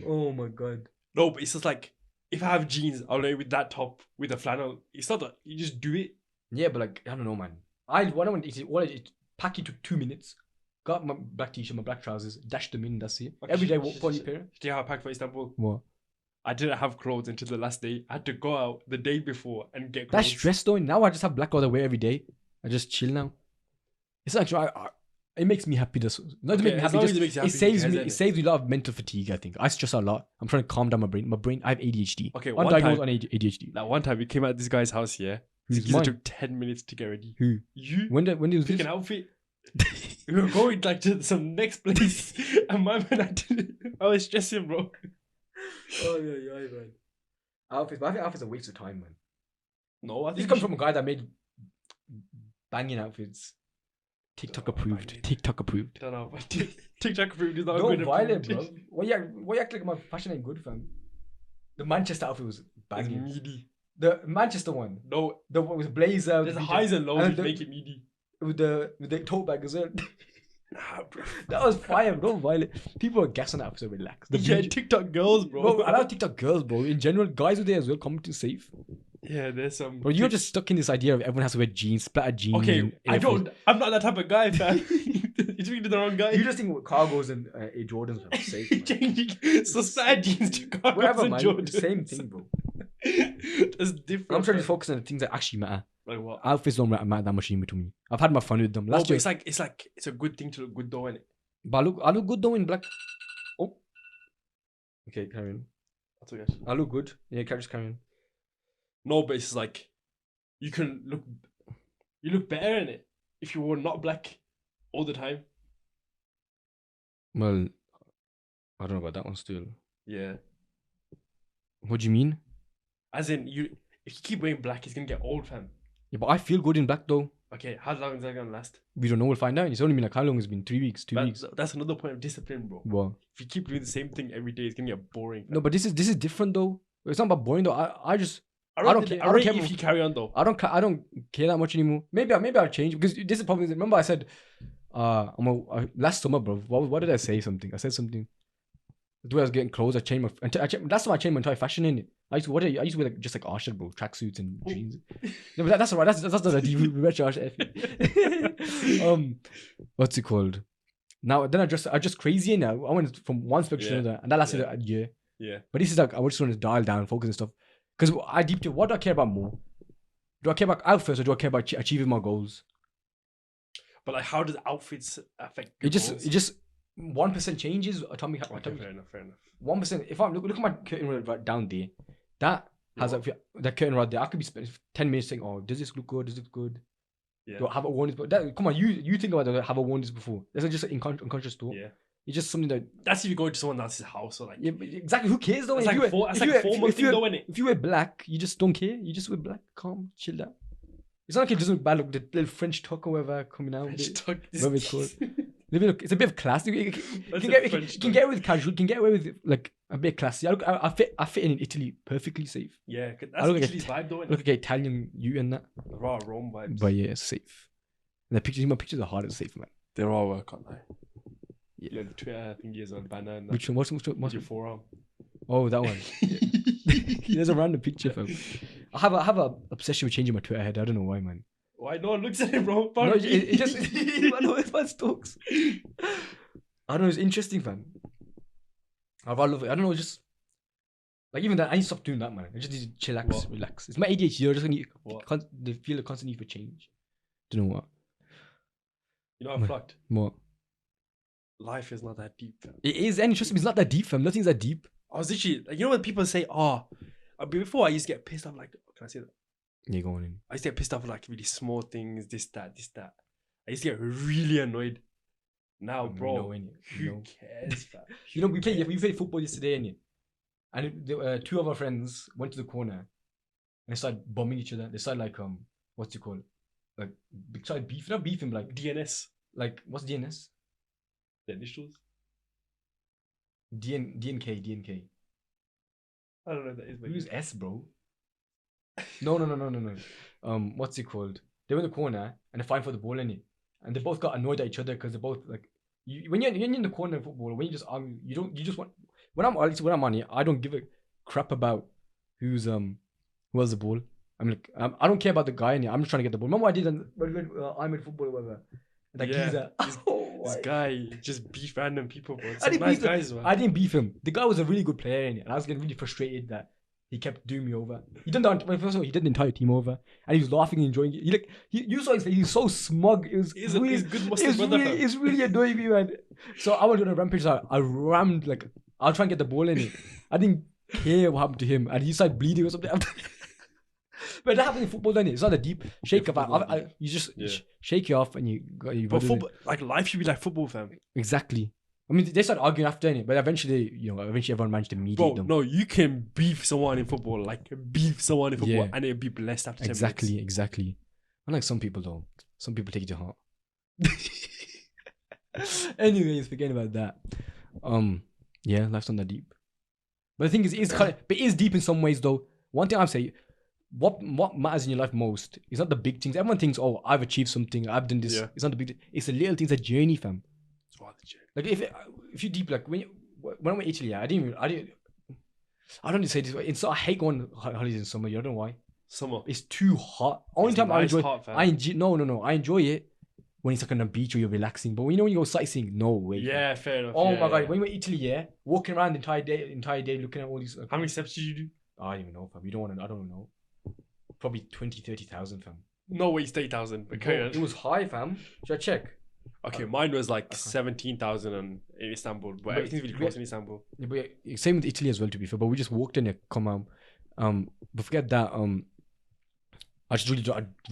Speaker 1: Oh my god.
Speaker 2: No, but it's just like if I have jeans, I'll lay with that top with a flannel. It's not that you just do it.
Speaker 1: Yeah, but like I don't know, man. What I want it pack it took 2 minutes. Got my black t-shirt, my black trousers, dashed them in. That's it.
Speaker 2: Okay,
Speaker 1: Every day, what for pair?
Speaker 2: Do you know how I packed for Istanbul?
Speaker 1: What?
Speaker 2: I didn't have clothes until the last day. I had to go out the day before and get
Speaker 1: That's
Speaker 2: clothes.
Speaker 1: stress though. Now I just have black clothes I wear every day. I just chill now. It's actually it makes me happy. Not to make me happy. It saves me. It saves me a lot of mental fatigue. I think I stress a lot. I'm trying to calm down my brain. I have ADHD.
Speaker 2: Okay,
Speaker 1: I'm diagnosed on ADHD.
Speaker 2: That one time we came out this guy's house here. It took 10 minutes to get ready.
Speaker 1: Who?
Speaker 2: You?
Speaker 1: When did
Speaker 2: pick an outfit? We were going like to some next place, and my man, I was stressing, bro.
Speaker 1: Oh yeah, man. Outfits, but I think outfits are a waste of time, man.
Speaker 2: No, I think
Speaker 1: this comes from a guy that made banging outfits. TikTok approved. TikTok approved.
Speaker 2: Don't know, but TikTok approved is not
Speaker 1: Don't
Speaker 2: good.
Speaker 1: violate, bro. Why you act like my fashion ain't good, fam? The Manchester outfit was banging.
Speaker 2: Meaty.
Speaker 1: The Manchester one.
Speaker 2: No,
Speaker 1: the one with blazer.
Speaker 2: There's highs and lows which make it meaty.
Speaker 1: With the tote bag as well.
Speaker 2: Nah, bro.
Speaker 1: That was fire, bro. Don't violate. People are gassing that so relax.
Speaker 2: TikTok girls, bro.
Speaker 1: I love TikTok girls, bro. In general, guys are there as well. Commenting safe.
Speaker 2: Yeah, there's some.
Speaker 1: Bro, you're just stuck in this idea of everyone has to wear jeans, splatter jeans.
Speaker 2: Okay, I'm not that type of guy, fam. You're speaking to the wrong guy.
Speaker 1: You just think cargos and Air Jordans are safe.
Speaker 2: Changing so splatter jeans to cargos
Speaker 1: whatever,
Speaker 2: and Jordans.
Speaker 1: Same thing, bro.
Speaker 2: That's different.
Speaker 1: I'm trying to focus on the things that actually matter.
Speaker 2: Like what?
Speaker 1: Outfits don't matter that much anymore to me. I've had my fun with them.
Speaker 2: Last year, it's a good thing to look good though, innit?
Speaker 1: But I look good though in black. Oh. Okay, carry on.
Speaker 2: That's okay.
Speaker 1: I look good. Yeah, just carry on.
Speaker 2: No, but it's like you look better in it if you were not black all the time.
Speaker 1: Well, I don't know about that one still.
Speaker 2: Yeah.
Speaker 1: What do you mean?
Speaker 2: As in, if you keep wearing black, it's gonna get old, fam.
Speaker 1: Yeah, but I feel good in black though.
Speaker 2: Okay, how long is that gonna last?
Speaker 1: We don't know. We'll find out. It's only been like how long? It's been 3 weeks, 2 weeks.
Speaker 2: That's another point of discipline, bro.
Speaker 1: What?
Speaker 2: If you keep doing the same thing every day, it's gonna get boring. Fam.
Speaker 1: No, but this is different though. It's not about boring though. I don't care.
Speaker 2: I don't care if you carry on though.
Speaker 1: I don't care that much anymore. Maybe I'll change because this is probably. Remember I said, last summer, bro. What did I say? Something. I said something. The way I was getting clothes, I changed my. That's why I changed my entire fashion in it. I used to wear just like Arshad, bro, tracksuits and jeans. No, but that's alright. That's not a deep. We met Arshad. What's it called? Now then I just crazy now. I went from one spec to another, and that lasted a year.
Speaker 2: Yeah.
Speaker 1: But this is like I just want to dial down, focus and stuff. Because I deep what do I care about more? Do I care about outfits or do I care about achieving my goals?
Speaker 2: But like, how does outfits affect?
Speaker 1: It just 1% changes. Atomic.
Speaker 2: Fair enough.
Speaker 1: 1%. If I look at my curtain rod right down there, that has that curtain rod there. I could be spending 10 minutes saying, "Oh, does this look good? Does this look good?"
Speaker 2: Yeah.
Speaker 1: Do I have I worn this? Come on, you think about it. Have I worn this before? That's just an unconscious thought.
Speaker 2: Yeah.
Speaker 1: It's just something that.
Speaker 2: That's if you go to someone else's house or like.
Speaker 1: Yeah, exactly. Who cares though?
Speaker 2: It's like a formal thing though, innit?
Speaker 1: If you wear black, you just don't care. You just wear black, calm, chill out. It's not like it doesn't look bad. Look, the little French tuck or whatever coming out.
Speaker 2: French tuck.
Speaker 1: Whatever it's called. It's a bit of class. You can get away with casual. You can get away with like a bit classy. I fit in Italy perfectly safe.
Speaker 2: Yeah, that's Italy's vibe though.
Speaker 1: Look like an Italian you and that.
Speaker 2: Raw Rome vibes.
Speaker 1: But yeah, it's safe. And my pictures are hard and safe, man.
Speaker 2: They're all work, aren't they?
Speaker 1: Yeah.
Speaker 2: The Twitter thingy is on banner. And
Speaker 1: Which one? What's
Speaker 2: your forearm?
Speaker 1: Oh, that one. There's a random picture, fam. I have a obsession with changing my Twitter head. I don't know why, man.
Speaker 2: Why no one looks at it, bro?
Speaker 1: No, it just I know it's my stalks. I don't know. It's interesting, fam. I love it. I don't know. Just like even that, I need to stop doing that, man. I just need to chillax, relax. It's my ADHD. I just need they feel a constant need for change. Don't know what.
Speaker 2: You know, I'm fucked.
Speaker 1: What?
Speaker 2: Life is not that deep, fam.
Speaker 1: It is, and trust me, it's not that deep, fam. Nothing's that deep.
Speaker 2: I was literally like, you know when people say, before I used to get pissed off, like, can I say that?
Speaker 1: Yeah, go on in.
Speaker 2: I used to get pissed off with like really small things, this, that. I used to get really annoyed. Now,
Speaker 1: We
Speaker 2: bro,
Speaker 1: know, innit? We
Speaker 2: who
Speaker 1: know.
Speaker 2: cares, fam?
Speaker 1: You know, we played football yesterday, innit? And two of our friends went to the corner and they started bombing each other. They started like what's it called? Like they started beefing, not beefing, but like
Speaker 2: DNS,
Speaker 1: what's DNS?
Speaker 2: the initials.
Speaker 1: DNK.
Speaker 2: I don't know what that is. But
Speaker 1: Who's S, bro? No. What's it called? They were in the corner and they're fighting for the ball, innit? And they both got annoyed at each other because they're both like, when you're in the corner of football, when you just argue, you just want. When I'm on here, I don't give a crap about who has the ball. I'm like, I don't care about the guy in here. I'm just trying to get the ball. Remember what I did when we went I'm in football or whatever. That geezer.
Speaker 2: This guy just beef random people, bro.
Speaker 1: I didn't
Speaker 2: Nice
Speaker 1: beef him.
Speaker 2: guys, man.
Speaker 1: I didn't beef him. The guy was a really good player in it, and I was getting really frustrated that he kept doing me over. He did that. First of all, he did the entire team over, and he was laughing and enjoying it. You saw his face. He's so smug.
Speaker 2: He's good Muslim brother.
Speaker 1: It's really annoying me, man. So I went on a rampage. So I rammed I'll try and get the ball in it. I didn't care what happened to him, and he started bleeding or something. But that happens in football, doesn't it? It's not a deep shake up. You just shake you off, and you
Speaker 2: But football, like life should be like football, fam.
Speaker 1: Exactly. I mean, they started arguing after it, but eventually everyone managed to mediate them.
Speaker 2: No, you can beef someone in football, and it'll be blessed after 10 minutes.
Speaker 1: Exactly. Unlike some people, though. Some people take it to heart. Anyways, forgetting about that. Yeah, life's not that deep. But the thing is, it is deep in some ways, though. One thing I'm saying, what matters in your life most is not the big things. Everyone thinks, oh, I've achieved something, I've done this. Yeah. It's not the big. It's the little things, the journey, fam.
Speaker 2: It's all the journey.
Speaker 1: Like if you deep, like when I went to Italy, I don't say this. It's I hate going holidays in summer. You don't know why?
Speaker 2: Summer.
Speaker 1: It's too hot. Only time I enjoy. No. I enjoy it when it's like on a beach or you're relaxing. But when you go sightseeing, no way.
Speaker 2: Yeah, fair enough.
Speaker 1: Oh my god, when you went to Italy, walking around the entire day, looking at all these.
Speaker 2: How many steps did you do?
Speaker 1: I don't even know, fam. You don't want to. I don't know. Probably 20,000-30,000, fam.
Speaker 2: No way, it's 8,000. Okay,
Speaker 1: it was high, fam. Should I check?
Speaker 2: Okay, mine was like 17,000 in Istanbul, but everything's really close in Istanbul.
Speaker 1: Yeah, but same with Italy as well, to be fair. But we just walked in it, come out. But forget that. I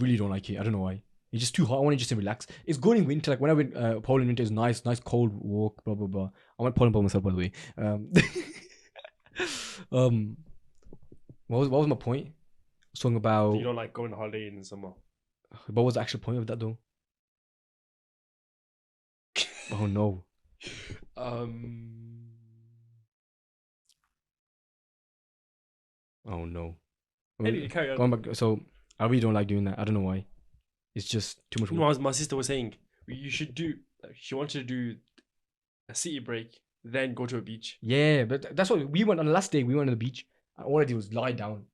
Speaker 1: really don't like it. I don't know why. It's just too hot. I want to just relax. It's good in winter. Like when I went Poland winter, is nice cold walk. Blah blah blah. I went Poland by myself, by the way. What was my point? I was talking about.
Speaker 2: You don't like going on holiday in the summer.
Speaker 1: What was the actual point of that though? Oh no. Oh no.
Speaker 2: Anyway, carry on.
Speaker 1: Going back, so I really don't like doing that. I don't know why. It's just too much work.
Speaker 2: No, my sister was saying you should do. She wanted to do a city break, then go to a beach.
Speaker 1: Yeah, but that's what we went on the last day. We went on the beach. And all I did was lie down,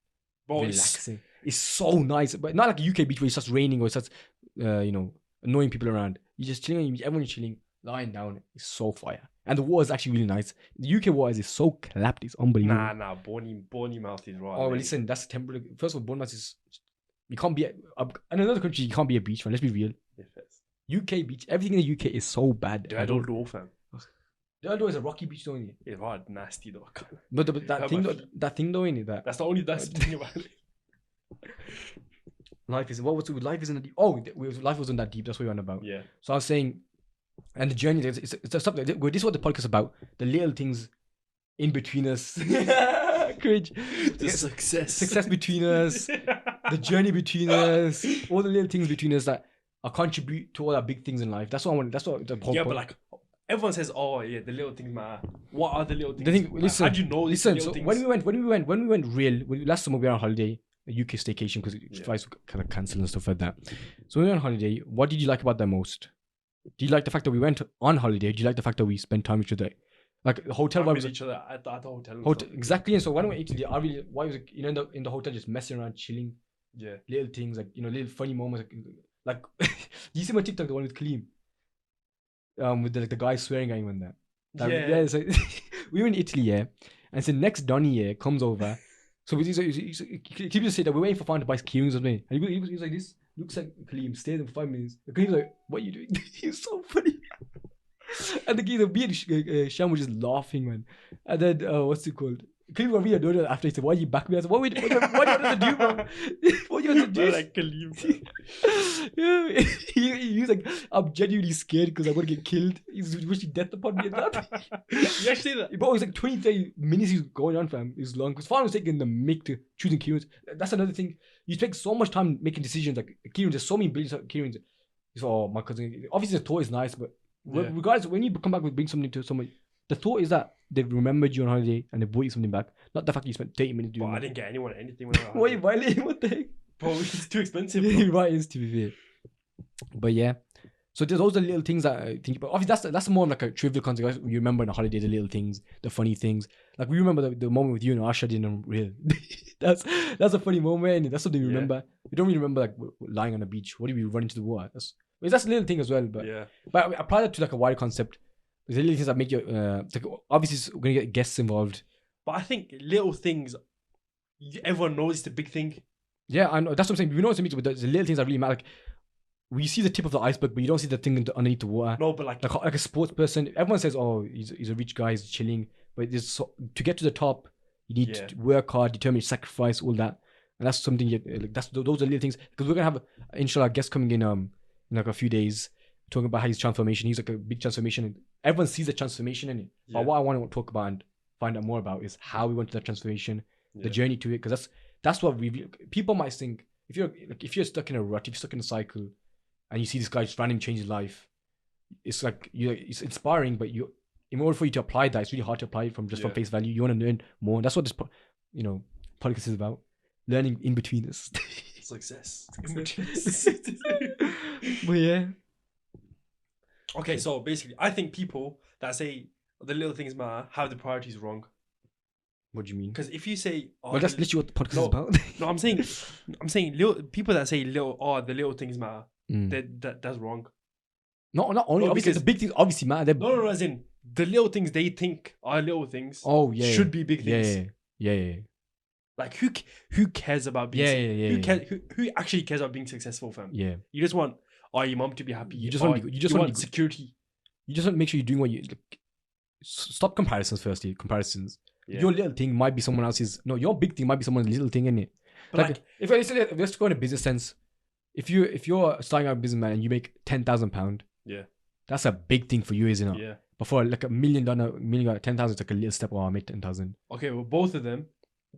Speaker 1: relaxing. It's so nice, but not like a UK beach where it starts raining or it starts, annoying people around. You're just chilling. Everyone's chilling, lying down. It's so fire, and the water is actually really nice. The UK water is so clapped. It's unbelievable.
Speaker 2: Nah, Bournemouth is right.
Speaker 1: Oh, well, listen, that's temporary. First of all, Bournemouth is. You can't be in another country. You can't be a beach fan. Let's be real. UK beach. Everything in the UK is so bad.
Speaker 2: I don't know, fam.
Speaker 1: The other is a rocky beach, don't you?
Speaker 2: It's hard, nasty though.
Speaker 1: But that thing though, ain't it?
Speaker 2: That's the only thing about it.
Speaker 1: Life isn't that deep. Life wasn't that deep. That's what we were on about.
Speaker 2: Yeah. So
Speaker 1: I was saying, and the journey. It's a stuff. This is what the podcast is about. The little things in between us. Cringe.
Speaker 2: The
Speaker 1: success between us. The journey between us. All the little things between us that contribute to all our big things in life. That's what I want. That's what the whole point.
Speaker 2: But like. Everyone says, "Oh yeah, the little things matter." What are the little things?
Speaker 1: Listen,
Speaker 2: how do you know?
Speaker 1: Listen, so when we went real. Last summer we were on holiday, a UK staycation because flights were kind of cancelled and stuff like that. So we went on holiday. What did you like about that most? Do you like the fact that we went on holiday? Do you like the fact that we spent time with each other? Like the hotel
Speaker 2: with each other at the hotel.
Speaker 1: Exactly. And so when we went to Italy, why was it, in the hotel just messing around, chilling?
Speaker 2: Yeah.
Speaker 1: Little things like little funny moments like you see my TikTok, the one with Kaleem. With the guy swearing at him and that. So we were in Italy, and so next Donny comes over. So he just said that we're waiting for Fan to buy keyrings with me, and he was like this. Looks like Kaleem, stays there for 5 minutes. The Kaleem's like, "What are you doing?" He's so funny. And the Sham was just laughing, man. And then what's it called? Clearly, what we are doing after he said, "Why are you back?" I said, "What do you want to do, bro? What do you want to do?"
Speaker 2: Like Khalif.
Speaker 1: Yeah, he's like, "I'm genuinely scared because I'm gonna get killed." He's wishing death upon me and that.
Speaker 2: You actually say that?
Speaker 1: Bro, it's like 20, 30 minutes he's going on, fam. It's long. Because Farhan was taking the mic to choosing keywords. That's another thing. You take so much time making decisions. Like keywords, there's so many billions of keywords. It's my cousin. Obviously, the thought is nice, but regardless, when you come back with bring something to someone, the thought is that they remembered you on holiday and they brought you something back. Not the fact you spent 30 minutes doing
Speaker 2: Bro, I
Speaker 1: it.
Speaker 2: didn't get anyone anything when I was
Speaker 1: Why are you violating? What the heck?
Speaker 2: Bro, it's too expensive. Bro.
Speaker 1: Right, is to be fair. But yeah. So there's those are little things that I think about. Obviously, that's more like a trivial concept. You remember on the holiday the little things, the funny things. Like we remember the moment with you and Asha didn't real. that's a funny moment. And that's something we remember. We don't really remember like lying on the beach. What do we run into the water? That's a little thing as well. But I apply that to like a wider concept. There's little things that make you like obviously we're gonna get guests involved.
Speaker 2: But I think little things, everyone knows it's the big thing.
Speaker 1: Yeah, I know. That's what I'm saying. We know it's a mix, but there's little things that really matter. Like, we see the tip of the iceberg, but you don't see the thing underneath the water.
Speaker 2: No, but like
Speaker 1: a sports person, everyone says, "Oh, he's a rich guy, he's chilling." But to get to the top, you need to work hard, determine, sacrifice, all that, and that's something. Those are little things. Because we're gonna have, inshallah, a guest coming in like a few days, talking about his transformation. He's like a big transformation, and everyone sees the transformation in it. But what I want to talk about and find out more about is how we went to that transformation, the journey to it. Because that's what people might think. If you're stuck in a rut, if you're stuck in a cycle, and you see this guy just randomly change his life, it's like it's inspiring, but in order for you to apply that, it's really hard to apply it from face value. You want to learn more. And that's what this podcast is about. Learning in between us.
Speaker 2: Success.
Speaker 1: But yeah.
Speaker 2: Okay, so basically, I think people that say the little things matter have the priorities wrong.
Speaker 1: What do you mean?
Speaker 2: Because if you say,
Speaker 1: well, that's literally what the podcast is about.
Speaker 2: No, I'm saying people that say the little things matter. That's wrong.
Speaker 1: Not only obviously the big things obviously matter.
Speaker 2: No, as in the little things they think are little things.
Speaker 1: Oh yeah,
Speaker 2: should be big things.
Speaker 1: Yeah.
Speaker 2: Like who cares about being? Who actually cares about being successful, fam?
Speaker 1: Yeah.
Speaker 2: You just want your mom to be happy.
Speaker 1: You just want
Speaker 2: security.
Speaker 1: You just want to make sure you're doing what you like. Stop comparisons firstly. Comparisons.
Speaker 2: Yeah.
Speaker 1: Your little thing might be someone else's. No, your big thing might be someone's little thing, innit? But like if let's go in a business sense. If you're starting out a business, man, and you make £10,000, that's a big thing for you, isn't it?
Speaker 2: Yeah.
Speaker 1: But for like $1 million, 10,000 is like a little step. Oh, I made 10,000.
Speaker 2: Okay, well, both of them,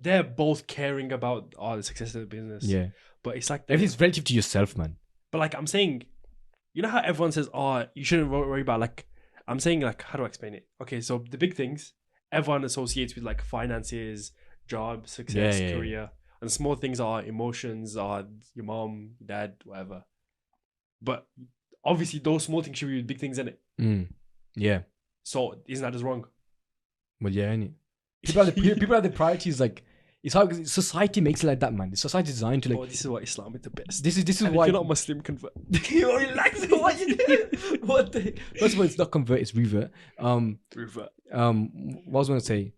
Speaker 2: they're both caring about the success of the business.
Speaker 1: Yeah.
Speaker 2: But it's like
Speaker 1: everything's relative to yourself, man.
Speaker 2: But like I'm saying, you know how everyone says, "Oh, you shouldn't worry about like." I'm saying like, how do I explain it? Okay, so the big things everyone associates with like finances, job, success, career. And small things are emotions, are your mom, dad, whatever. But obviously, those small things should be big things, innit?
Speaker 1: Yeah.
Speaker 2: So isn't that just wrong?
Speaker 1: Well, yeah, innit? People have the priorities. Like it's how society makes it like that, man. The society is designed to like.
Speaker 2: Oh, this is why Islam is the best.
Speaker 1: This is
Speaker 2: and
Speaker 1: why
Speaker 2: if you're not Muslim, convert.
Speaker 1: Relax. What you doing? What the? First of all, it's not convert. It's revert.
Speaker 2: Revert.
Speaker 1: What was I going to say?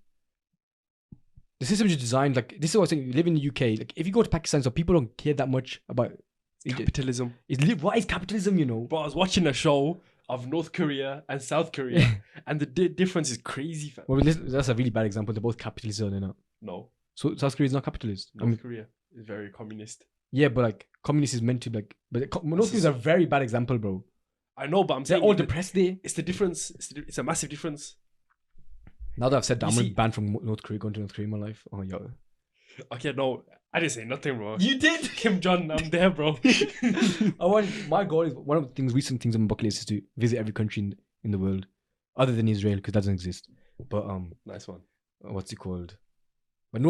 Speaker 1: The system is designed like this is what I was saying. You live in the UK. Like if you go to Pakistan, so people don't care that much about
Speaker 2: capitalism.
Speaker 1: What is capitalism? You know.
Speaker 2: But I was watching a show of North Korea and South Korea, and the difference is crazy. Fam.
Speaker 1: Well, that's a really bad example. They're both capitalist, are they not?
Speaker 2: No.
Speaker 1: So South Korea is not capitalist.
Speaker 2: North Korea is very communist.
Speaker 1: Yeah, but like communist is meant to like, but North Korea is a very bad example, bro.
Speaker 2: I know, but I'm saying
Speaker 1: they're all depressed there.
Speaker 2: It's the difference. It's a massive difference.
Speaker 1: Now that I've said that, I'm banned from North Korea, going to North Korea in my life. Oh, yo.
Speaker 2: Okay, no, I didn't say nothing, bro.
Speaker 1: You did?
Speaker 2: Kim Jong, I'm there, bro.
Speaker 1: My goal is, one of the recent things on my bucket list is to visit every country in the world, other than Israel, because that doesn't exist. But,
Speaker 2: nice one.
Speaker 1: What's it called? But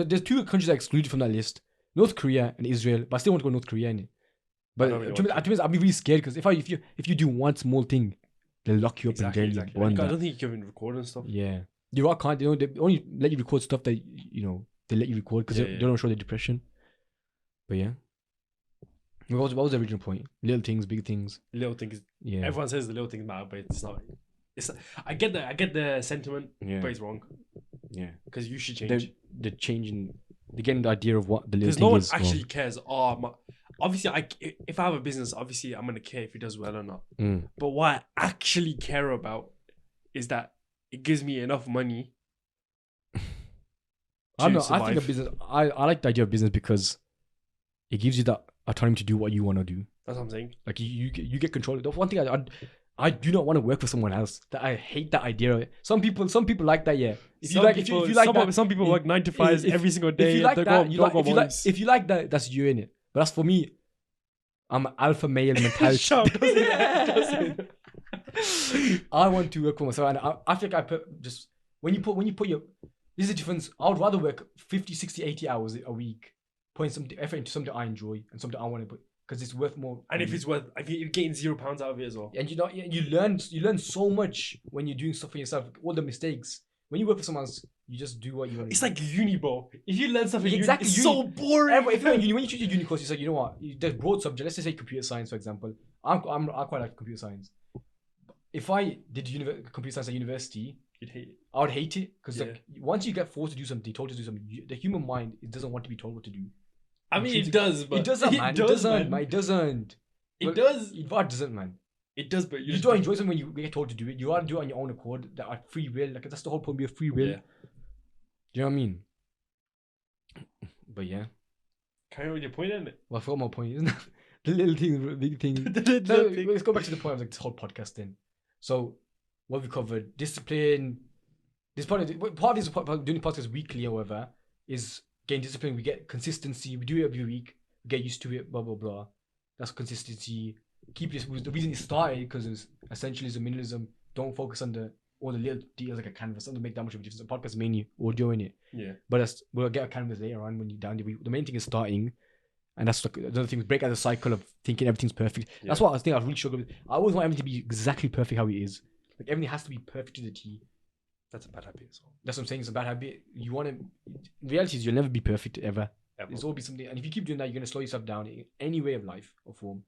Speaker 1: there's two countries that are excluded from that list. North Korea and Israel, but I still want to go North Korea, innit? But to me, I'd be really scared, because if you do one small thing, they'll lock you up and jail you.
Speaker 2: I don't think you can record and stuff.
Speaker 1: Yeah. You can't. They only let you record stuff that, they let you record because they don't show the depression. But yeah. What was the original point? Little things, big things.
Speaker 2: Little things.
Speaker 1: Yeah.
Speaker 2: Everyone says the little things matter, but it's not. I get the sentiment, but it's wrong.
Speaker 1: Yeah.
Speaker 2: Because you should change.
Speaker 1: They're changing. They're getting the idea of what the little thing is.
Speaker 2: Because no one actually cares. Obviously, if I have a business, obviously I'm gonna care if it does well or not. But what I actually care about is that it gives me enough money
Speaker 1: I don't know. I
Speaker 2: survive.
Speaker 1: think a business. I like the idea of business because it gives you that autonomy to do what you want to do.
Speaker 2: That's what I'm saying.
Speaker 1: Like you get control. The one thing I do not want to work for someone else. That I hate that idea of it. Some people like that. Yeah. If you like that,
Speaker 2: some people work 9 to 5 every single day.
Speaker 1: If you like that, if you like that, that's you in it. But that's for me. I'm an alpha male mentality.
Speaker 2: Shut up, doesn't
Speaker 1: I want to work for myself, and I think I put just when you put your, this is the difference. I would rather work 50, 60, 80 hours a week, putting some effort into something I enjoy and something I want to put, because it's worth more.
Speaker 2: And if you're getting £0 out of it as well.
Speaker 1: And you learn so much when you're doing stuff for yourself. All the mistakes. When you work for someone else, you just do what you want.
Speaker 2: It's like uni, bro. If you learn something,
Speaker 1: exactly,
Speaker 2: it's so boring.
Speaker 1: If you're in uni, when you choose your uni course, it's like, you know what? There's broad subject. Let's just say computer science, for example. I quite like computer science. If I did computer science at university,
Speaker 2: you'd hate it.
Speaker 1: I would hate it because like once you get forced to do something, told to do something, the human mind, it doesn't want to be told what to do.
Speaker 2: I mean, it does, but
Speaker 1: it doesn't, man. It doesn't, man. It doesn't.
Speaker 2: It does.
Speaker 1: It doesn't, man.
Speaker 2: It does, but
Speaker 1: you don't enjoy something when you get told to do it. You want to do it on your own accord. That are free will. Like that's the whole point of free will.
Speaker 2: Yeah.
Speaker 1: Do you know what I mean? But yeah.
Speaker 2: Carry on with your point, isn't it?
Speaker 1: Well, I forgot my point, isn't it? The little thing, big thing. Let's go back to the point of like this whole podcast thing. So, what we covered, discipline. This part of this doing the podcast weekly, however, is getting discipline. We get consistency. We do it every week. We get used to it. Blah blah blah. That's consistency. Keep this. The reason it started because it was essentialism, minimalism. Don't focus on all the little details like a canvas. Doesn't make that much of a difference. The podcast is mainly audio in it.
Speaker 2: Yeah.
Speaker 1: But we'll get a canvas later on when you're down there. The main thing is starting, and that's like another thing. Break out the cycle of thinking everything's perfect. Yeah. That's what I think I really struggle with. I always want everything to be exactly perfect how it is. Like everything has to be perfect to the T.
Speaker 2: That's a bad habit as well.
Speaker 1: That's what I'm saying. It's a bad habit. You want to. Reality is you'll never be perfect ever. There's always something, and if you keep doing that, you're gonna slow yourself down in any way of life or form.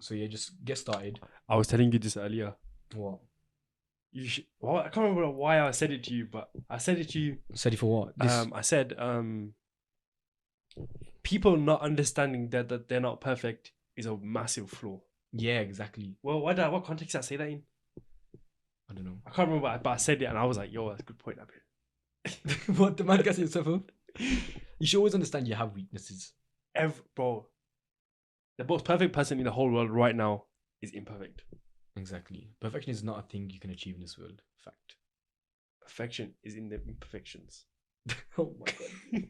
Speaker 1: So yeah, just get started.
Speaker 2: I was telling you this earlier.
Speaker 1: What?
Speaker 2: You should. Well, I can't remember why I said it to you, but I said it to you.
Speaker 1: Said it for what?
Speaker 2: I said people not understanding that they're not perfect is a massive flaw.
Speaker 1: Yeah, exactly.
Speaker 2: Well, what context did I say that in?
Speaker 1: I don't know.
Speaker 2: I can't remember, but I said it and I was like, yo, that's a good point, Abir.
Speaker 1: What, the man gets yourself up? You should always understand you have weaknesses.
Speaker 2: Bro, the most perfect person in the whole world right now is imperfect.
Speaker 1: Exactly. Perfection is not a thing you can achieve in this world. Fact.
Speaker 2: Perfection is in the imperfections.
Speaker 1: Oh my god.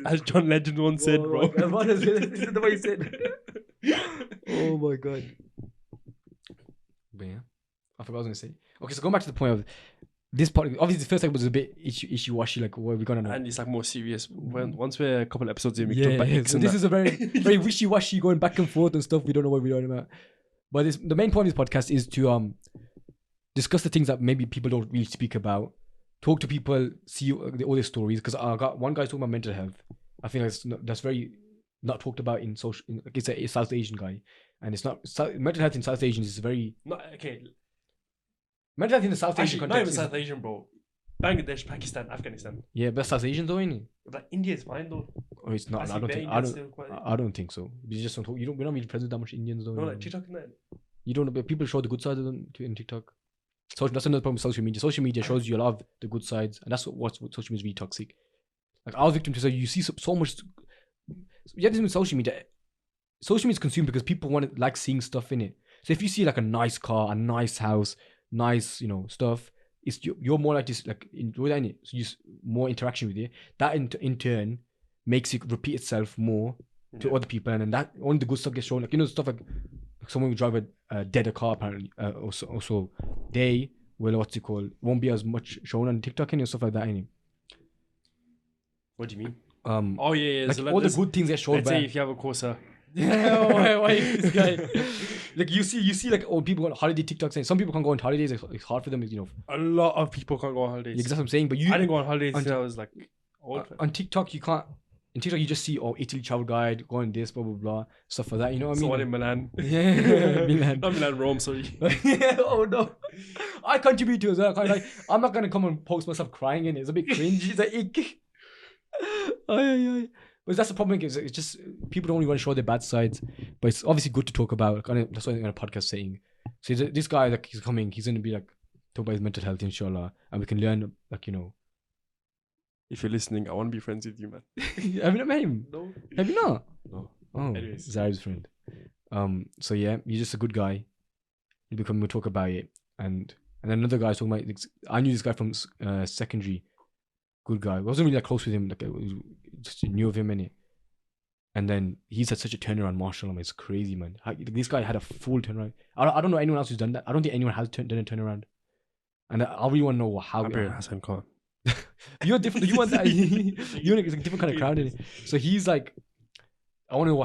Speaker 2: As John Legend once said, bro.
Speaker 1: This is the way he said. Oh my god. But yeah, I forgot what I was going to say. Okay, so going back to the point of this part, obviously the first time was a bit issue-washy, like what are we gonna know?
Speaker 2: And it's like more serious. Once we're a couple episodes in, we talk about
Speaker 1: so this is a very very wishy-washy, going back and forth and stuff. We don't know what we're talking about. But the main point of this podcast is to discuss the things that maybe people don't really speak about. Talk to people, see all their stories. Because I got one guy talking about mental health. I think that's very not talked about in social. It's a South Asian guy, and it's not mental health in South Asian is very
Speaker 2: not okay.
Speaker 1: Mental health in the South Asian context.
Speaker 2: Not even South Asian, bro. Bangladesh, Pakistan, Afghanistan.
Speaker 1: Yeah, but South Asian though, isn't it?
Speaker 2: But India is fine though.
Speaker 1: Oh, it's not. I don't think so. We just don't talk. We don't really present that much Indians though.
Speaker 2: No, like TikTok and that.
Speaker 1: You don't know, but people show the good sides of them in TikTok. So that's another problem with social media. Social media shows you a lot of the good sides, and that's what social media is really toxic. Like I was victim to, so you see so much. You have this with social media. Social media is consumed because people want to like seeing stuff in it. So if you see like a nice car, a nice house, nice stuff, it's you're more like this, like enjoy that in it. So you more interaction with it. That in turn makes it repeat itself more to other people, and then that only the good stuff gets shown. Like stuff like someone will drive a dead car apparently. Also they will won't be as much shown on TikTok and stuff like that. Any.
Speaker 2: What do you mean?
Speaker 1: Oh yeah. Like all the good things get shown.
Speaker 2: Let's say if you have a Corsa.
Speaker 1: Yeah, why this guy? Like you see like old people on holiday TikTok saying some people can't go on holidays. It's hard for them.
Speaker 2: A lot of people can't go on holidays.
Speaker 1: Yeah, that's what I'm saying. But I
Speaker 2: didn't go on holidays until I was like old.
Speaker 1: On TikTok you can't. In TikTok you just see Italy travel guide, going this, blah blah blah, stuff like that. You know what I mean?
Speaker 2: Someone in Milan.
Speaker 1: Yeah, Milan.
Speaker 2: Not Milan, Rome. Sorry.
Speaker 1: Oh no, I contribute to it as well. I'm not gonna come and post myself crying in it. It's a bit cringy. It's like ick. But that's the problem. It's just people don't really want to show their bad sides. But it's obviously good to talk about. That's what I'm on a podcast saying. So this guy, like he's coming, he's gonna be like talk about his mental health, inshallah, and we can learn, like
Speaker 2: If you're listening, I want to be friends with you, man.
Speaker 1: Have you not met him?
Speaker 2: No.
Speaker 1: Have you not?
Speaker 2: No.
Speaker 1: Oh,
Speaker 2: Anyways.
Speaker 1: Zareb's friend. So yeah, he's just a good guy. We'll talk about it, and then another guy talking about. I knew this guy from secondary. Good guy. I wasn't really that close with him. Like I just knew of him in it. And then he's had such a turnaround, mashallah, man. It's crazy, man. This guy had a full turnaround. I don't know anyone else who's done that. I don't think anyone has done a turnaround. And I really want to know how.
Speaker 2: Abir Hassan Khan.
Speaker 1: You're different. You want that? You're a different kind of crowd in it. So he's like, I want to know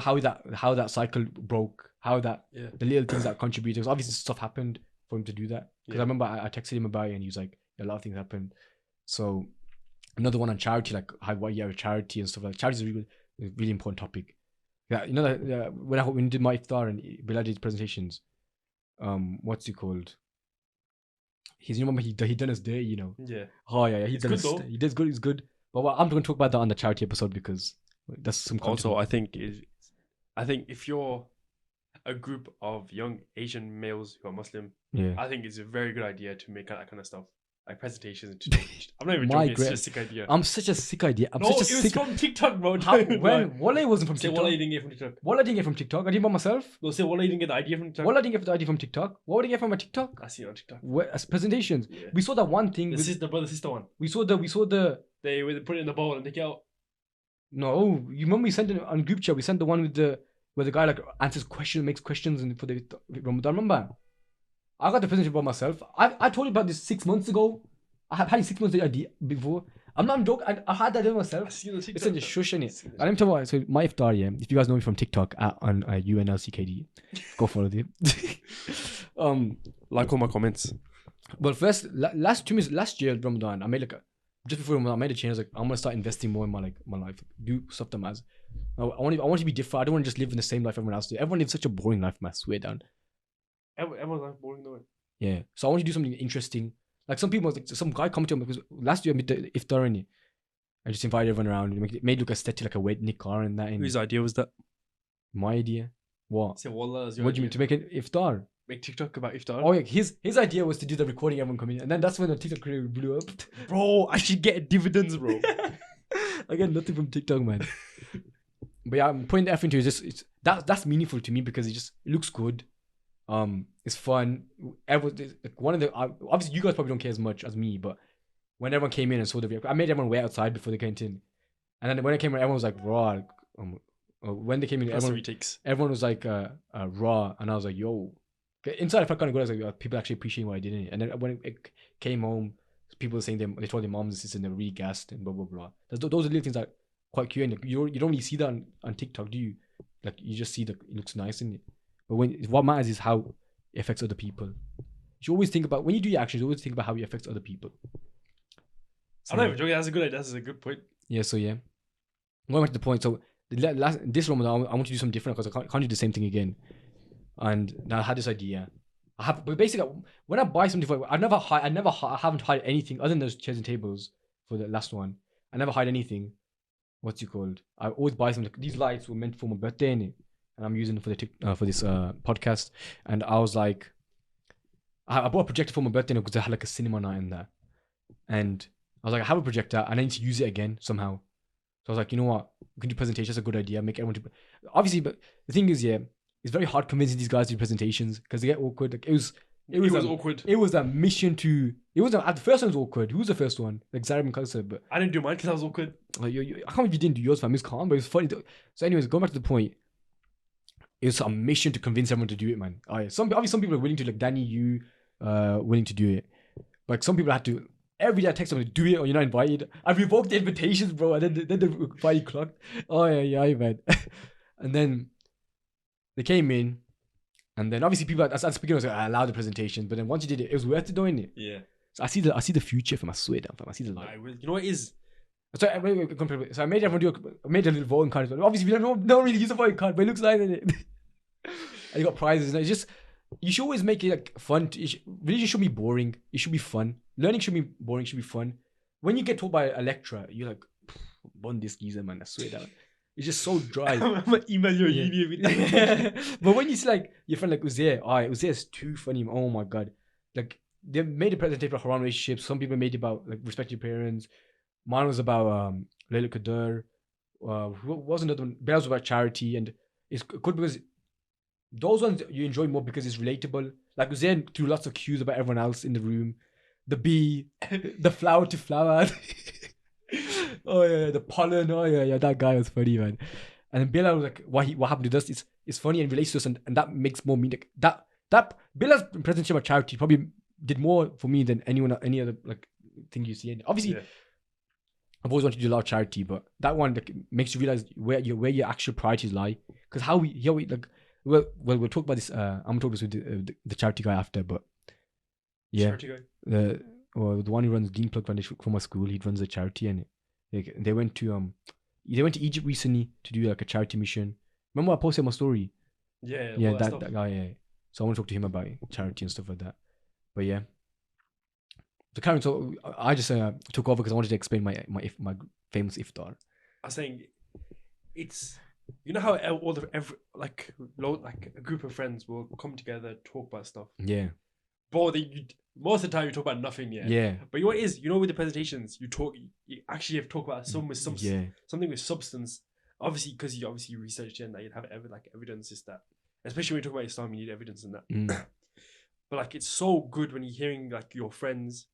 Speaker 1: how that cycle broke. How the little things that contributed. Because obviously stuff happened for him to do that. Because I remember I texted him about it, and he was like, a lot of things happened. So another one on charity, like why you have charity and stuff like that. Charity is a really important topic. Yeah, you know that when we did my iftar and Bilal did presentations, what's it called? He done us dirty, you know.
Speaker 2: Yeah.
Speaker 1: Oh yeah, he does
Speaker 2: good though.
Speaker 1: He does good. It's good. But I'm going to talk about that on the charity episode because that's some content.
Speaker 2: Also, I think if you're a group of young Asian males who are Muslim, I think it's a very good idea to make that kind of stuff. Like presentations to I'm not even joking, it's just a sick idea.
Speaker 1: I'm such a sick idea.
Speaker 2: It was from TikTok, bro.
Speaker 1: When Wale wasn't from TikTok.
Speaker 2: Wale didn't get from TikTok.
Speaker 1: Wale didn't get from TikTok. I did it by myself.
Speaker 2: No, say Wale didn't get the idea from TikTok.
Speaker 1: Wale didn't get the idea from TikTok. What would he get from a TikTok?
Speaker 2: I see it on TikTok.
Speaker 1: As presentations. Yeah. We saw that one thing.
Speaker 2: The brother-sister one.
Speaker 1: We saw the
Speaker 2: They put it in the bowl and take it out.
Speaker 1: No, you remember we sent it on group chat. We sent the one where the guy like answers questions, makes questions for the Ramadan. Remember? I got the presentation by myself. I told you about this 6 months ago. I have had 6 months the idea before. I'm not joking. I had that idea myself.
Speaker 2: I see the TikTok.
Speaker 1: It's just shush in it. Let me tell you what. So my iftar, yeah. If you guys know me from TikTok on UNLCKD, go follow them.
Speaker 2: Like all my comments.
Speaker 1: Well, first last year Ramadan, I made just before Ramadan, I made a change. I was like, I'm gonna start investing more in my life. Do stuff that matters. I want to be different. I don't want to just live in the same life everyone else does. Everyone lives such a boring life, man. I swear down.
Speaker 2: Everyone's life boring though.
Speaker 1: Yeah. So I want to do something interesting. Like some people, like some guy commented on me because last year I made the iftar in it. I just invited everyone around and made it look aesthetic, like a wedding nikah and that.
Speaker 2: Whose idea was that?
Speaker 1: My idea. What?
Speaker 2: Say Wallah is your
Speaker 1: What do you
Speaker 2: idea.
Speaker 1: mean to make an iftar?
Speaker 2: Make TikTok about iftar?
Speaker 1: Oh yeah, his idea was to do the recording, everyone coming in, and then that's when the TikTok career blew up.
Speaker 2: Bro, I should get dividends, bro.
Speaker 1: I get nothing from TikTok, man. But yeah, I'm putting the effort into it. That's meaningful to me because it looks good. It's fun. One of the obviously you guys probably don't care as much as me, but when everyone came in and saw the video, I made everyone wait outside before they came in, and then when I came in, everyone was like raw. When they came in, everyone was like raw, and I was like, yo. Inside, I felt kind of good. I was like, people actually appreciating what I did in it. And then when it came home, people were saying they told their moms and sisters and they were really gassed and blah blah blah. Those are little things that are quite cute, and you don't really see that on TikTok, do you? Like you just see that it looks nice in it. But what matters is how it affects other people. You should always think about when you do your actions. You always think about how it affects other people. So,
Speaker 2: I'm not even joking. That's a good point.
Speaker 1: Yeah. So yeah, going back to the point. So this Ramadan, I want to do something different because I can't do the same thing again. And now I had this idea. But basically, when I buy something I haven't hired anything other than those chairs and tables for the last one. I never hired anything. What's it called? I always buy something. These lights were meant for my birthday, innit? And I'm using them for this podcast. And I was like, I bought a projector for my birthday because I had like a cinema night in there. And I was like, I have a projector and I need to use it again somehow. So I was like, you know what? We can do presentations. That's a good idea. Make everyone do. Obviously, but the thing is, yeah. It's very hard convincing these guys to do presentations because they get awkward. Like it was
Speaker 2: awkward.
Speaker 1: It was a mission to. It was the first one was awkward. Who was the first one? Like Zareb and Kausar, but
Speaker 2: I didn't do mine because I was awkward.
Speaker 1: I can't believe you didn't do yours, fam. It's calm, but it was funny. So, anyways, going back to the point, it was a mission to convince everyone to do it, man. Some people are willing to, like Danny, you, willing to do it. Like some people had to. Every day I text someone to do it or you're not invited. I revoked the invitations, bro. And then the party clocked. Oh yeah, man. And then. They came in, and then obviously people at the beginning was like, I allowed the presentation, but then once you did it, it was worth it doing it.
Speaker 2: Yeah.
Speaker 1: So I see the future from. I swear down, fam. I see the light.
Speaker 2: You know what it is?
Speaker 1: So I made everyone I made a little voting card. Obviously, we don't really use a voting card, but it looks nice, isn't it? And you got prizes. And it's just you should always make it like fun. Religion should be boring. It should be fun. Learning should be boring. It should be fun. When you get told by a lecturer, you're like, "Bond this geezer, man." I swear down. It's just so dry.
Speaker 2: I'm gonna email your uni with that.
Speaker 1: But when you see like your friend like Uzair, Uzair is too funny. Oh my god. Like they made a presentation about Haram relationships. Some people made it about like respect your parents. Mine was about Layla Qadr. Who was another one? Bilal was about charity, and it's good because those ones you enjoy more because it's relatable. Like Uzair threw lots of cues about everyone else in the room. The bee, the flower to flower. Oh yeah, the pollen. Oh yeah, that guy was funny, man. And then Bilal was like, what happened to us? It's funny and relates to us, and that makes more meaning. That Bilal's presentation of charity probably did more for me than any other like thing you see. And obviously,
Speaker 2: Yeah.
Speaker 1: I've always wanted to do a lot of charity, but that one like, makes you realize where your actual priorities lie. Because how we like we'll talk about this. I'm gonna talk this with the charity guy after, but yeah,
Speaker 2: Charity guy.
Speaker 1: the one who runs Dean Plug Foundation from my school, he runs a charity, and like, they went to Egypt recently to do like a charity mission. Remember I posted my story?
Speaker 2: Yeah.
Speaker 1: Yeah,
Speaker 2: all
Speaker 1: that
Speaker 2: stuff.
Speaker 1: guy. Yeah. So I want to talk to him about charity and stuff like that. But yeah. So Karen, so I just took over because I wanted to explain my famous iftar.
Speaker 2: I was saying, it's, you know how like a group of friends will come together, talk about stuff.
Speaker 1: Yeah.
Speaker 2: But most of the time you talk about nothing. Yeah.
Speaker 1: Yeah.
Speaker 2: But you know what it is? You know, with the presentations, you actually have to talk about something with substance. Obviously, because you obviously researched it and that you'd have evidence is that, especially when you talk about Islam, you need evidence in that. But like, it's so good when you're hearing like your friends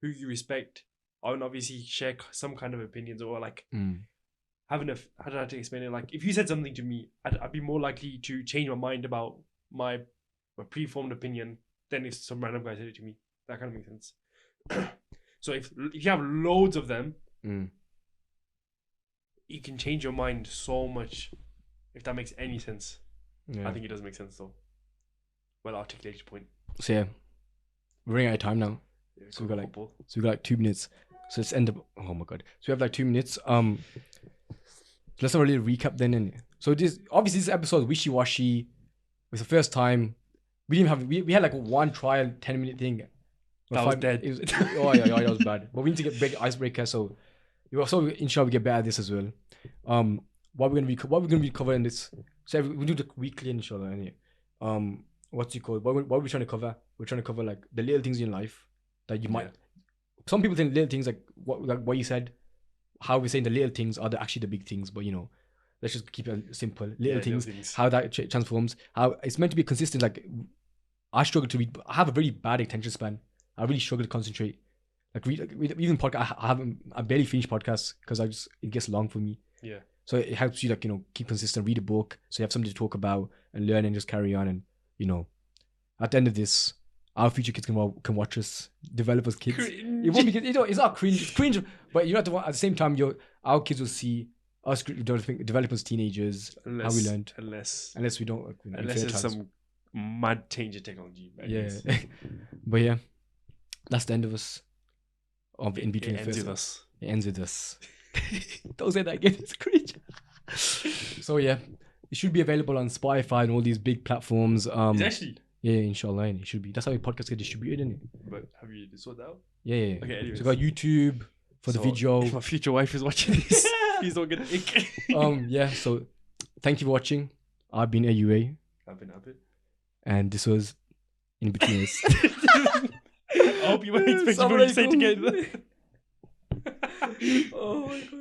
Speaker 2: who you respect and obviously share some kind of opinions, or like having how did I have to explain it? Like, if you said something to me, I'd be more likely to change my mind about my preformed opinion than if some random guy said it to me. That kind of makes sense. So if you have loads of them, you can change your mind so much. If that makes any sense.
Speaker 1: Yeah.
Speaker 2: I think it does make sense though. Well articulated point.
Speaker 1: So yeah, we're running out of time now.
Speaker 2: Yeah,
Speaker 1: So we got like 2 minutes. So let's end up. Oh my god. So we have like 2 minutes. Let's not really recap then. And so this episode is wishy-washy. It was the first time we didn't have we had like one trial 10-minute thing.
Speaker 2: That was dead.
Speaker 1: Oh yeah, that was bad. But we need to get big icebreaker. So inshallah we get better at this as well. What we're gonna be covering this. So we do the weekly inshallah. Anyway. What's it called? What are we trying to cover? We're trying to cover like the little things in life that you might. Yeah. Some people think little things like what you said. How we're saying the little things are actually the big things, but let's just keep it simple. Little things. How that transforms. How it's meant to be consistent. Like I struggle to read. I have a very bad attention span. I really struggle to concentrate. Like even podcast. I barely finish podcasts because it gets long for me.
Speaker 2: Yeah.
Speaker 1: So it helps you keep consistent. Read a book so you have something to talk about and learn and just carry on and. At the end of this, our future kids can watch us, developers' kids. Cringe. It won't be, it's not cringe. It's cringe, but at the same time, our kids will see us developing as teenagers. How we learned, unless we don't,
Speaker 2: unless it's some mad change in technology.
Speaker 1: Yeah, but yeah, that's the end of us. Of Inbetween Üs. It ends with us. Don't say that again. It's cringe. So yeah. It should be available on Spotify and all these big platforms.
Speaker 2: It's actually?
Speaker 1: Yeah, inshallah, it should be. That's how podcasts get distributed, isn't it?
Speaker 2: But have you sorted out?
Speaker 1: Yeah.
Speaker 2: Okay, anyways.
Speaker 1: So we got YouTube for the video.
Speaker 2: If my future wife is watching this, please don't get ick.
Speaker 1: Yeah, so thank you for watching. I've been AÜA.
Speaker 2: I've been Abir.
Speaker 1: And this was Inbetween Üs.
Speaker 2: I hope you weren't expecting me to say it together.
Speaker 1: Oh my god.